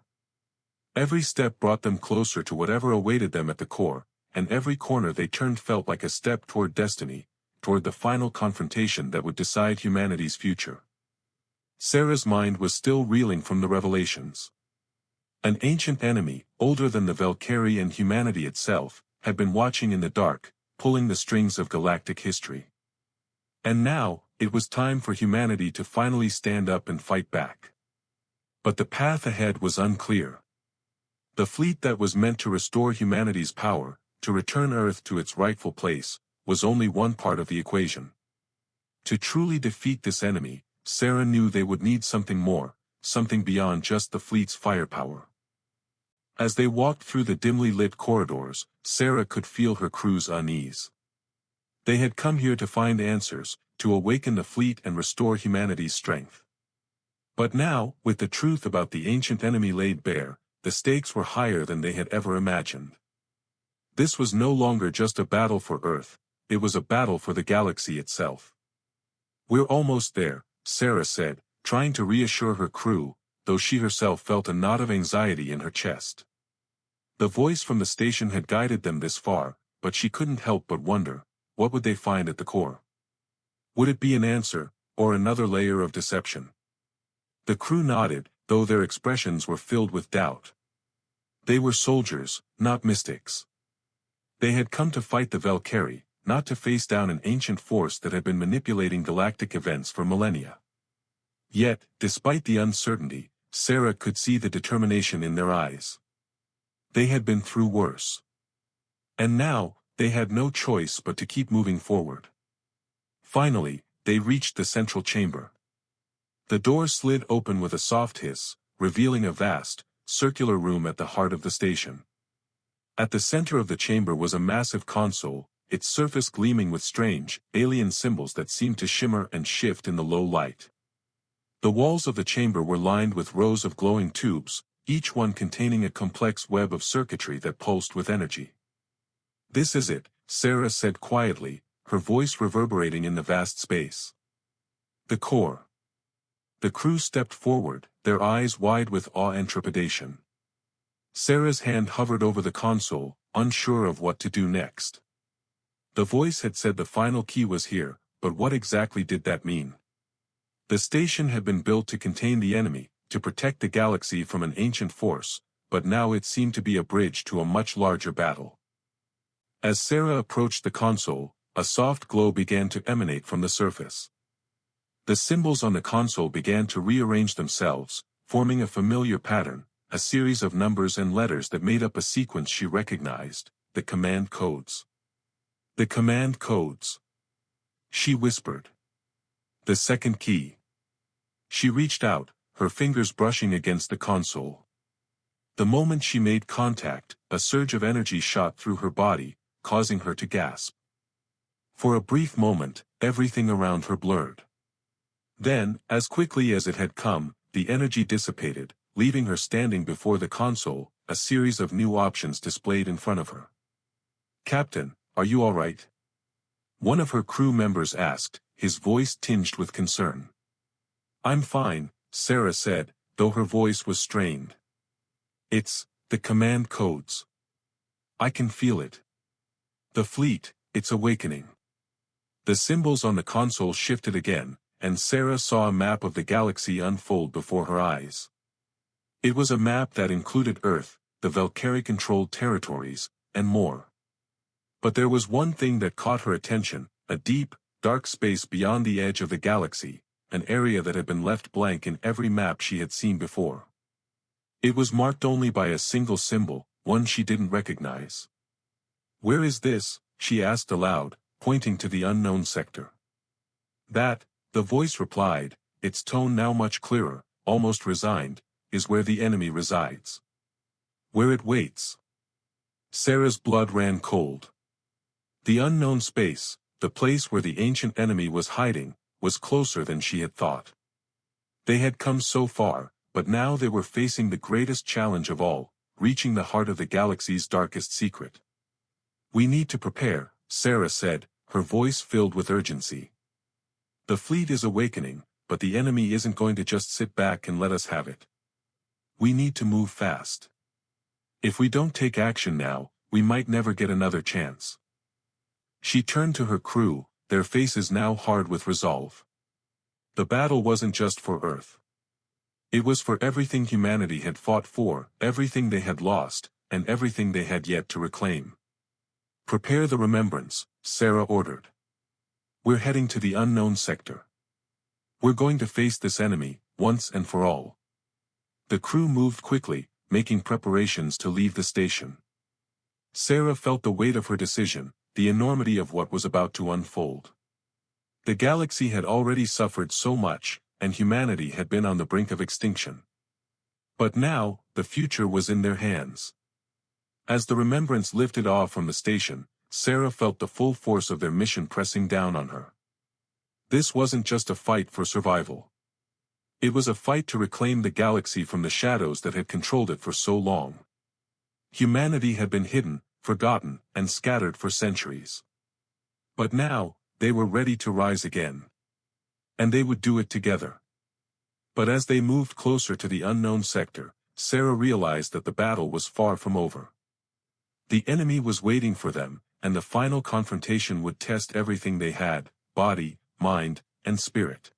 Every step brought them closer to whatever awaited them at the core, and every corner they turned felt like a step toward destiny, toward the final confrontation that would decide humanity's future. Sarah's mind was still reeling from the revelations. An ancient enemy, older than the Velcari and humanity itself, had been watching in the dark, pulling the strings of galactic history. And now, it was time for humanity to finally stand up and fight back. But the path ahead was unclear. The fleet that was meant to restore humanity's power, to return Earth to its rightful place, was only one part of the equation. To truly defeat this enemy, Sarah knew they would need something more, something beyond just the fleet's firepower. As they walked through the dimly lit corridors, Sarah could feel her crew's unease. They had come here to find answers, to awaken the fleet and restore humanity's strength. But now, with the truth about the ancient enemy laid bare, the stakes were higher than they had ever imagined. This was no longer just a battle for Earth, it was a battle for the galaxy itself. "We're almost there," Sarah said, trying to reassure her crew, though she herself felt a knot of anxiety in her chest. The voice from the station had guided them this far, but she couldn't help but wonder, what would they find at the core? Would it be an answer, or another layer of deception? The crew nodded, though their expressions were filled with doubt. They were soldiers, not mystics. They had come to fight the Velcari, not to face down an ancient force that had been manipulating galactic events for millennia. Yet, despite the uncertainty, Sarah could see the determination in their eyes. They had been through worse. And now, they had no choice but to keep moving forward. Finally, they reached the central chamber. The door slid open with a soft hiss, revealing a vast, circular room at the heart of the station. At the center of the chamber was a massive console, its surface gleaming with strange, alien symbols that seemed to shimmer and shift in the low light. The walls of the chamber were lined with rows of glowing tubes, each one containing a complex web of circuitry that pulsed with energy. "This is it," Sarah said quietly, her voice reverberating in the vast space. "The core." The crew stepped forward, their eyes wide with awe and trepidation. Sarah's hand hovered over the console, unsure of what to do next. The voice had said the final key was here, but what exactly did that mean? The station had been built to contain the enemy, to protect the galaxy from an ancient force, but now it seemed to be a bridge to a much larger battle. As Sarah approached the console, a soft glow began to emanate from the surface. The symbols on the console began to rearrange themselves, forming a familiar pattern, a series of numbers and letters that made up a sequence she recognized, the command codes. "The command codes," she whispered. "The second key." She reached out, her fingers brushing against the console. The moment she made contact, a surge of energy shot through her body, causing her to gasp. For a brief moment, everything around her blurred. Then, as quickly as it had come, the energy dissipated, leaving her standing before the console, a series of new options displayed in front of her. "Captain, are you all right?" one of her crew members asked, his voice tinged with concern. "I'm fine," Sarah said, though her voice was strained. "It's the command codes. I can feel it. The fleet, it's awakening." The symbols on the console shifted again, and Sarah saw a map of the galaxy unfold before her eyes. It was a map that included Earth, the Velcari-controlled territories, and more. But there was one thing that caught her attention, a deep, dark space beyond the edge of the galaxy, an area that had been left blank in every map she had seen before. It was marked only by a single symbol, one she didn't recognize. "Where is this?" she asked aloud, pointing to the unknown sector. "That," the voice replied, its tone now much clearer, almost resigned, "is where the enemy resides. Where it waits." Sarah's blood ran cold. The unknown space, the place where the ancient enemy was hiding, was closer than she had thought. They had come so far, but now they were facing the greatest challenge of all, reaching the heart of the galaxy's darkest secret. "We need to prepare," Sarah said, her voice filled with urgency. "The fleet is awakening, but the enemy isn't going to just sit back and let us have it. We need to move fast. If we don't take action now, we might never get another chance." She turned to her crew, their faces now hard with resolve. The battle wasn't just for Earth. It was for everything humanity had fought for, everything they had lost, and everything they had yet to reclaim. "Prepare the remembrance," Sarah ordered. "We're heading to the unknown sector. We're going to face this enemy, once and for all." The crew moved quickly, making preparations to leave the station. Sarah felt the weight of her decision, the enormity of what was about to unfold. The galaxy had already suffered so much, and humanity had been on the brink of extinction. But now, the future was in their hands. As the remembrance lifted off from the station, Sarah felt the full force of their mission pressing down on her. This wasn't just a fight for survival. It was a fight to reclaim the galaxy from the shadows that had controlled it for so long. Humanity had been hidden, forgotten, and scattered for centuries. But now, they were ready to rise again. And they would do it together. But as they moved closer to the unknown sector, Sarah realized that the battle was far from over. The enemy was waiting for them, and the final confrontation would test everything they had, body, mind, and spirit.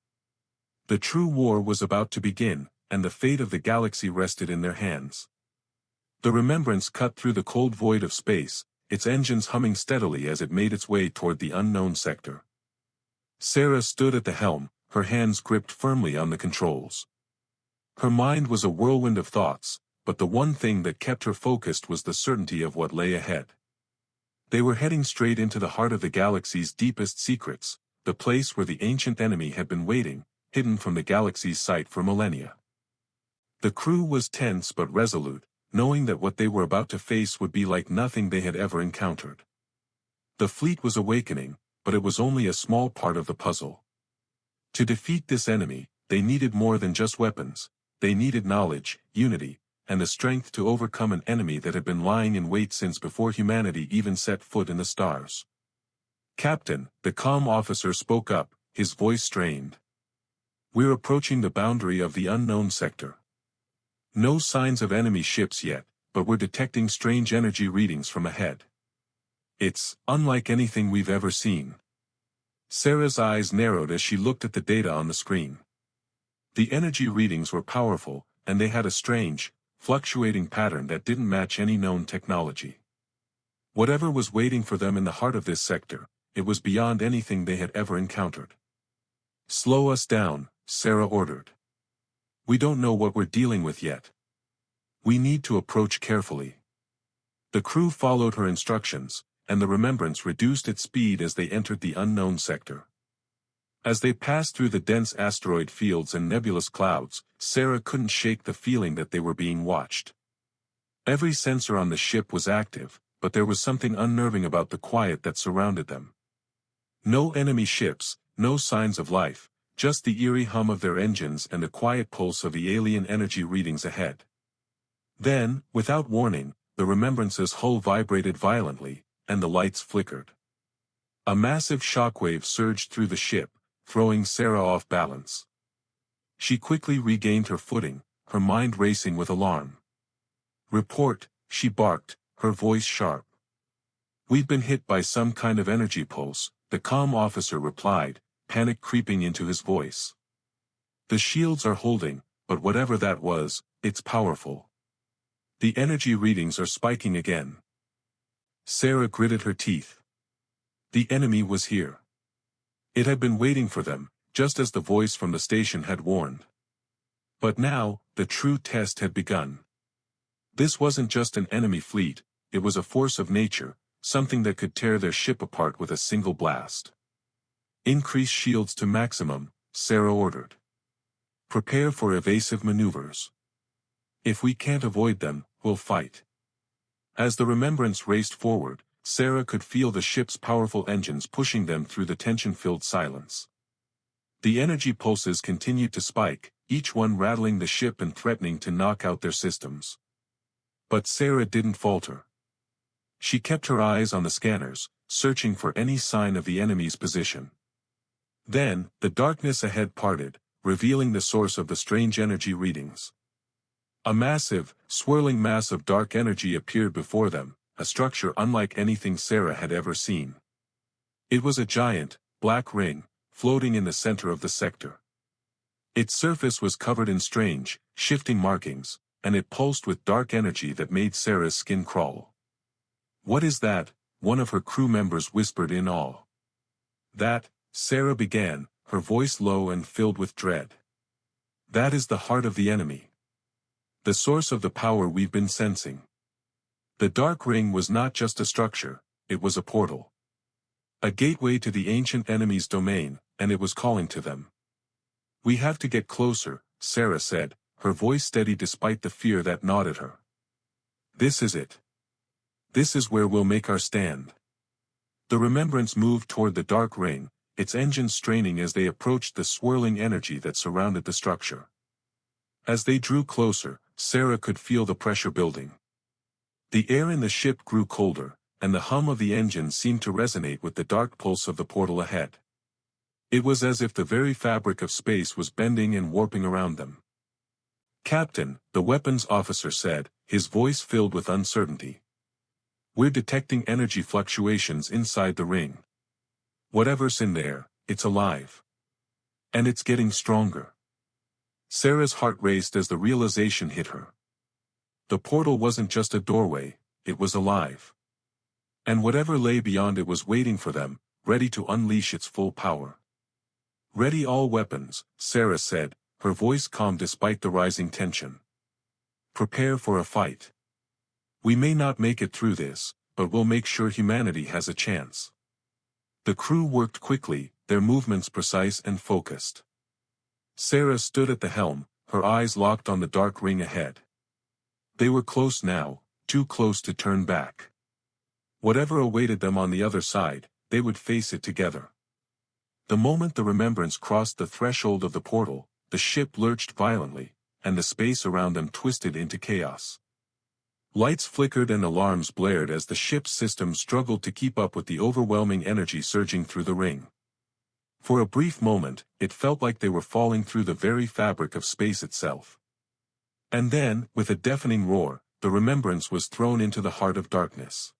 The true war was about to begin, and the fate of the galaxy rested in their hands. The Remembrance cut through the cold void of space, its engines humming steadily as it made its way toward the unknown sector. Sarah stood at the helm, her hands gripped firmly on the controls. Her mind was a whirlwind of thoughts, but the one thing that kept her focused was the certainty of what lay ahead. They were heading straight into the heart of the galaxy's deepest secrets, the place where the ancient enemy had been waiting, hidden from the galaxy's sight for millennia. The crew was tense but resolute, knowing that what they were about to face would be like nothing they had ever encountered. The fleet was awakening, but it was only a small part of the puzzle. To defeat this enemy, they needed more than just weapons. They needed knowledge, unity, and the strength to overcome an enemy that had been lying in wait since before humanity even set foot in the stars. "Captain," the comm officer spoke up, his voice strained. "We're approaching the boundary of the unknown sector. No signs of enemy ships yet, but we're detecting strange energy readings from ahead. It's unlike anything we've ever seen." Sarah's eyes narrowed as she looked at the data on the screen. The energy readings were powerful, and they had a strange, fluctuating pattern that didn't match any known technology. Whatever was waiting for them in the heart of this sector, it was beyond anything they had ever encountered. "Slow us down," Sarah ordered. "We don't know what we're dealing with yet. We need to approach carefully." The crew followed her instructions, and the Remembrance reduced its speed as they entered the unknown sector. As they passed through the dense asteroid fields and nebulous clouds, Sarah couldn't shake the feeling that they were being watched. Every sensor on the ship was active, but there was something unnerving about the quiet that surrounded them. No enemy ships, no signs of life, just the eerie hum of their engines and the quiet pulse of the alien energy readings ahead. Then, without warning, the Remembrance's hull vibrated violently, and the lights flickered. A massive shockwave surged through the ship, throwing Sarah off balance. She quickly regained her footing, her mind racing with alarm. "Report," she barked, her voice sharp. "We've been hit by some kind of energy pulse," the comm officer replied, panic creeping into his voice. "The shields are holding, but whatever that was, it's powerful. The energy readings are spiking again." Sarah gritted her teeth. The enemy was here. It had been waiting for them, just as the voice from the station had warned. But now, the true test had begun. This wasn't just an enemy fleet, it was a force of nature, something that could tear their ship apart with a single blast. "Increase shields to maximum," Sarah ordered. "Prepare for evasive maneuvers. If we can't avoid them, we'll fight." As the Remembrance raced forward, Sarah could feel the ship's powerful engines pushing them through the tension-filled silence. The energy pulses continued to spike, each one rattling the ship and threatening to knock out their systems. But Sarah didn't falter. She kept her eyes on the scanners, searching for any sign of the enemy's position. Then, the darkness ahead parted, revealing the source of the strange energy readings. A massive, swirling mass of dark energy appeared before them, a structure unlike anything Sarah had ever seen. It was a giant, black ring, floating in the center of the sector. Its surface was covered in strange, shifting markings, and it pulsed with dark energy that made Sarah's skin crawl. "What is that?" one of her crew members whispered in awe. "That," Sarah began, her voice low and filled with dread. "That is the heart of the enemy. The source of the power we've been sensing." The dark ring was not just a structure, it was a portal. A gateway to the ancient enemy's domain, and it was calling to them. "We have to get closer," Sarah said, her voice steady despite the fear that gnawed at her. "This is it. This is where we'll make our stand." The Remembrance moved toward the dark ring, its engines straining as they approached the swirling energy that surrounded the structure. As they drew closer, Sarah could feel the pressure building. The air in the ship grew colder, and the hum of the engine seemed to resonate with the dark pulse of the portal ahead. It was as if the very fabric of space was bending and warping around them. "Captain," the weapons officer said, his voice filled with uncertainty. We're detecting energy fluctuations inside the ring. Whatever's in there, it's alive. And it's getting stronger. Sarah's heart raced as the realization hit her. The portal wasn't just a doorway, it was alive. And whatever lay beyond it was waiting for them, ready to unleash its full power. Ready all weapons, Sarah said, her voice calm despite the rising tension. Prepare for a fight. We may not make it through this, but we'll make sure humanity has a chance. The crew worked quickly, their movements precise and focused. Sarah stood at the helm, her eyes locked on the dark ring ahead. They were close now, too close to turn back. Whatever awaited them on the other side, they would face it together. The moment the Remembrance crossed the threshold of the portal, the ship lurched violently, and the space around them twisted into chaos. Lights flickered and alarms blared as the ship's systems struggled to keep up with the overwhelming energy surging through the ring. For a brief moment, it felt like they were falling through the very fabric of space itself. And then, with a deafening roar, the Remembrance was thrown into the heart of darkness.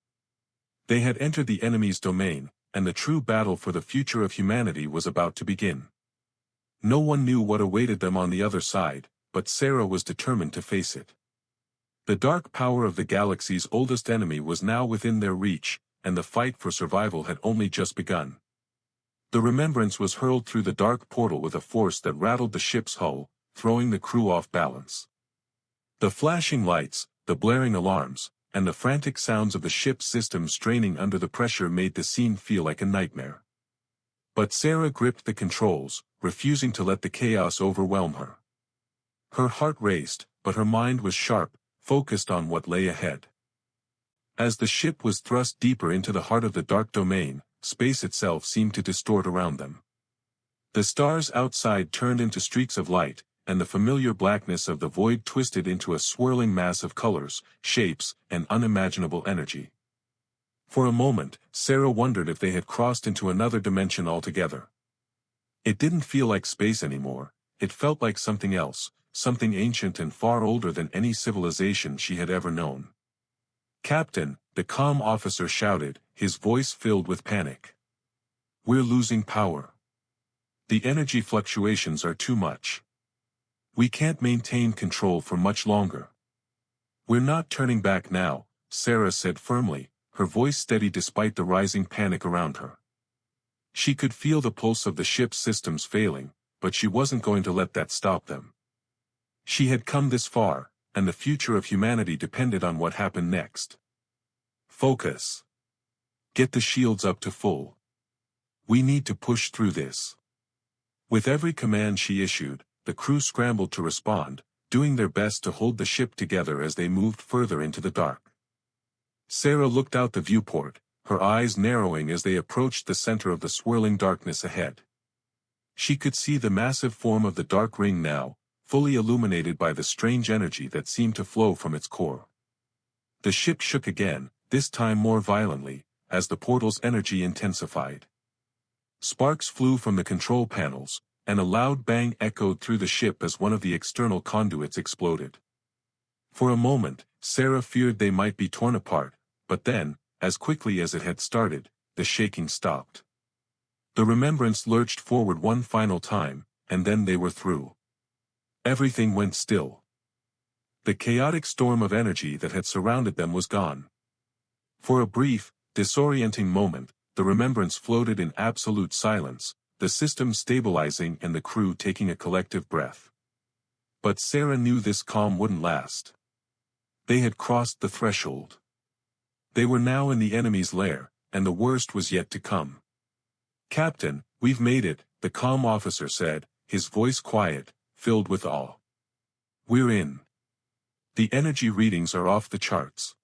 They had entered the enemy's domain, and the true battle for the future of humanity was about to begin. No one knew what awaited them on the other side, but Sarah was determined to face it. The dark power of the galaxy's oldest enemy was now within their reach, and the fight for survival had only just begun. The Remembrance was hurled through the dark portal with a force that rattled the ship's hull, throwing the crew off balance. The flashing lights, the blaring alarms, and the frantic sounds of the ship's systems straining under the pressure made the scene feel like a nightmare. But Sarah gripped the controls, refusing to let the chaos overwhelm her. Her heart raced, but her mind was sharp, focused on what lay ahead. As the ship was thrust deeper into the heart of the dark domain, space itself seemed to distort around them. The stars outside turned into streaks of light, and the familiar blackness of the void twisted into a swirling mass of colors, shapes, and unimaginable energy. For a moment, Sarah wondered if they had crossed into another dimension altogether. It didn't feel like space anymore, it felt like something else, something ancient and far older than any civilization she had ever known. "Captain," the comm officer shouted, his voice filled with panic. "We're losing power. The energy fluctuations are too much. We can't maintain control for much longer." "We're not turning back now," Sarah said firmly, her voice steady despite the rising panic around her. She could feel the pulse of the ship's systems failing, but she wasn't going to let that stop them. She had come this far, and the future of humanity depended on what happened next. "Focus. Get the shields up to full. We need to push through this." With every command she issued, the crew scrambled to respond, doing their best to hold the ship together as they moved further into the dark. Sarah looked out the viewport, her eyes narrowing as they approached the center of the swirling darkness ahead. She could see the massive form of the dark ring now, fully illuminated by the strange energy that seemed to flow from its core. The ship shook again, this time more violently, as the portal's energy intensified. Sparks flew from the control panels, and a loud bang echoed through the ship as one of the external conduits exploded. For a moment, Sarah feared they might be torn apart, but then, as quickly as it had started, the shaking stopped. The Remembrance lurched forward one final time, and then they were through. Everything went still. The chaotic storm of energy that had surrounded them was gone. For a brief, disorienting moment, the Remembrance floated in absolute silence, the system stabilizing and the crew taking a collective breath. But Sarah knew this calm wouldn't last. They had crossed the threshold. They were now in the enemy's lair, and the worst was yet to come. "Captain, we've made it," the comm officer said, his voice quiet, filled with awe. "We're in. The energy readings are off the charts.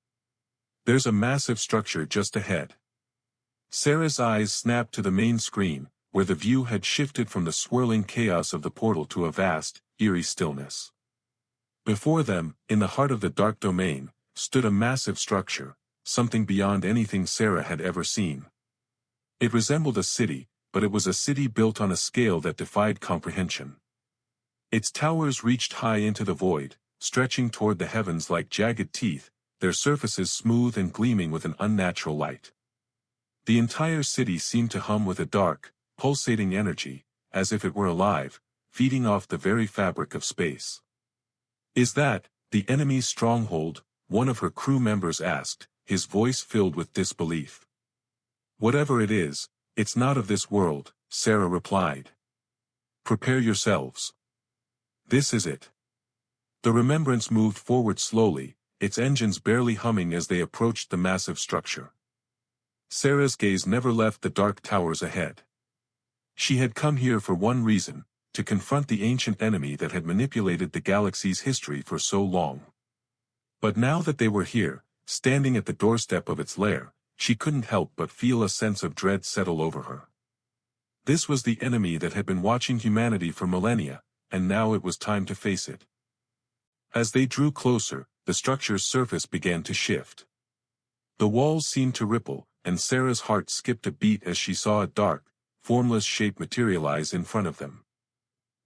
There's a massive structure just ahead." Sarah's eyes snapped to the main screen, where the view had shifted from the swirling chaos of the portal to a vast, eerie stillness. Before them, in the heart of the dark domain, stood a massive structure, something beyond anything Sarah had ever seen. It resembled a city, but it was a city built on a scale that defied comprehension. Its towers reached high into the void, stretching toward the heavens like jagged teeth, their surfaces smooth and gleaming with an unnatural light. The entire city seemed to hum with a dark, pulsating energy, as if it were alive, feeding off the very fabric of space. "Is that the enemy's stronghold?" one of her crew members asked, his voice filled with disbelief. "Whatever it is, it's not of this world," Sarah replied. "Prepare yourselves. This is it." The Remembrance moved forward slowly, its engines barely humming as they approached the massive structure. Sarah's gaze never left the dark towers ahead. She had come here for one reason, to confront the ancient enemy that had manipulated the galaxy's history for so long. But now that they were here, standing at the doorstep of its lair, she couldn't help but feel a sense of dread settle over her. This was the enemy that had been watching humanity for millennia, and now it was time to face it. As they drew closer, the structure's surface began to shift. The walls seemed to ripple, and Sarah's heart skipped a beat as she saw a dark, formless shape materialize in front of them.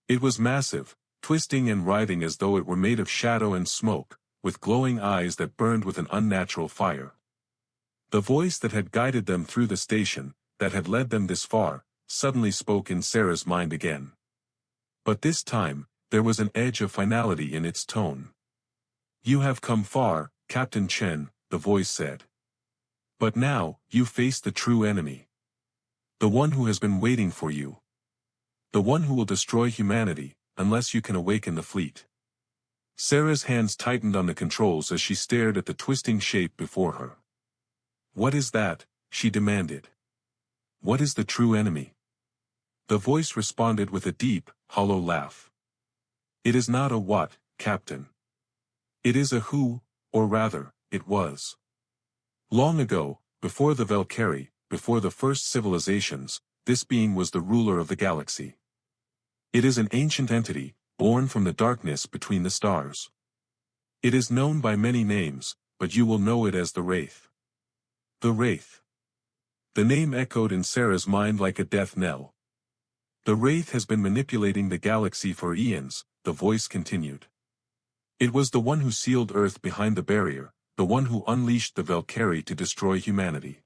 It was massive, twisting and writhing as though it were made of shadow and smoke, with glowing eyes that burned with an unnatural fire. The voice that had guided them through the station, that had led them this far, suddenly spoke in Sarah's mind again. But this time, there was an edge of finality in its tone. "You have come far, Captain Chen," the voice said. "But now, you face the true enemy. The one who has been waiting for you. The one who will destroy humanity, unless you can awaken the fleet." Sarah's hands tightened on the controls as she stared at the twisting shape before her. "What is that?" she demanded. "What is the true enemy?" The voice responded with a deep, hollow laugh. "It is not a what, Captain. It is a who, or rather, it was. Long ago, before the Velcari, before the first civilizations, this being was the ruler of the galaxy. It is an ancient entity, born from the darkness between the stars. It is known by many names, but you will know it as the Wraith." The Wraith. The name echoed in Sarah's mind like a death knell. "The Wraith has been manipulating the galaxy for eons," the voice continued. "It was the one who sealed Earth behind the barrier, the one who unleashed the Velcari to destroy humanity.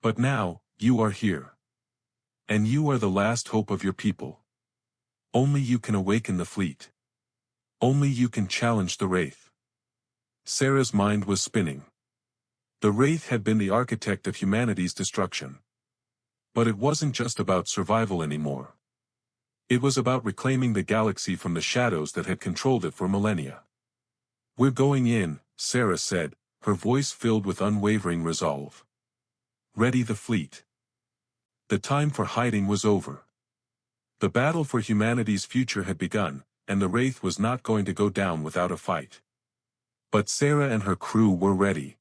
But now, you are here. And you are the last hope of your people. Only you can awaken the fleet. Only you can challenge the Wraith." Sarah's mind was spinning. The Wraith had been the architect of humanity's destruction. But it wasn't just about survival anymore. It was about reclaiming the galaxy from the shadows that had controlled it for millennia. "We're going in," Sarah said, her voice filled with unwavering resolve. "Ready the fleet." The time for hiding was over. The battle for humanity's future had begun, and the Wraith was not going to go down without a fight. But Sarah and her crew were ready.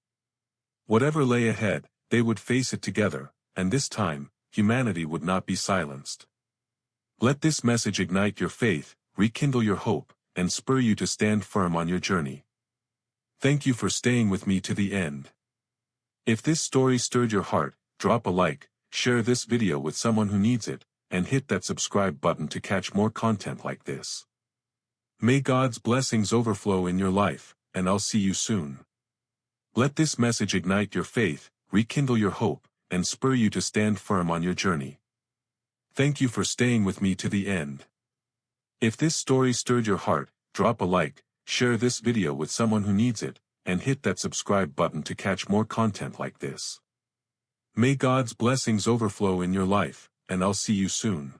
Whatever lay ahead, they would face it together, and this time, humanity would not be silenced. Let this message ignite your faith, rekindle your hope, and spur you to stand firm on your journey. Thank you for staying with me to the end. If this story stirred your heart, drop a like, share this video with someone who needs it, and hit that subscribe button to catch more content like this. May God's blessings overflow in your life, and I'll see you soon. Let this message ignite your faith, rekindle your hope, and spur you to stand firm on your journey. Thank you for staying with me to the end. If this story stirred your heart, drop a like, share this video with someone who needs it, and hit that subscribe button to catch more content like this. May God's blessings overflow in your life, and I'll see you soon.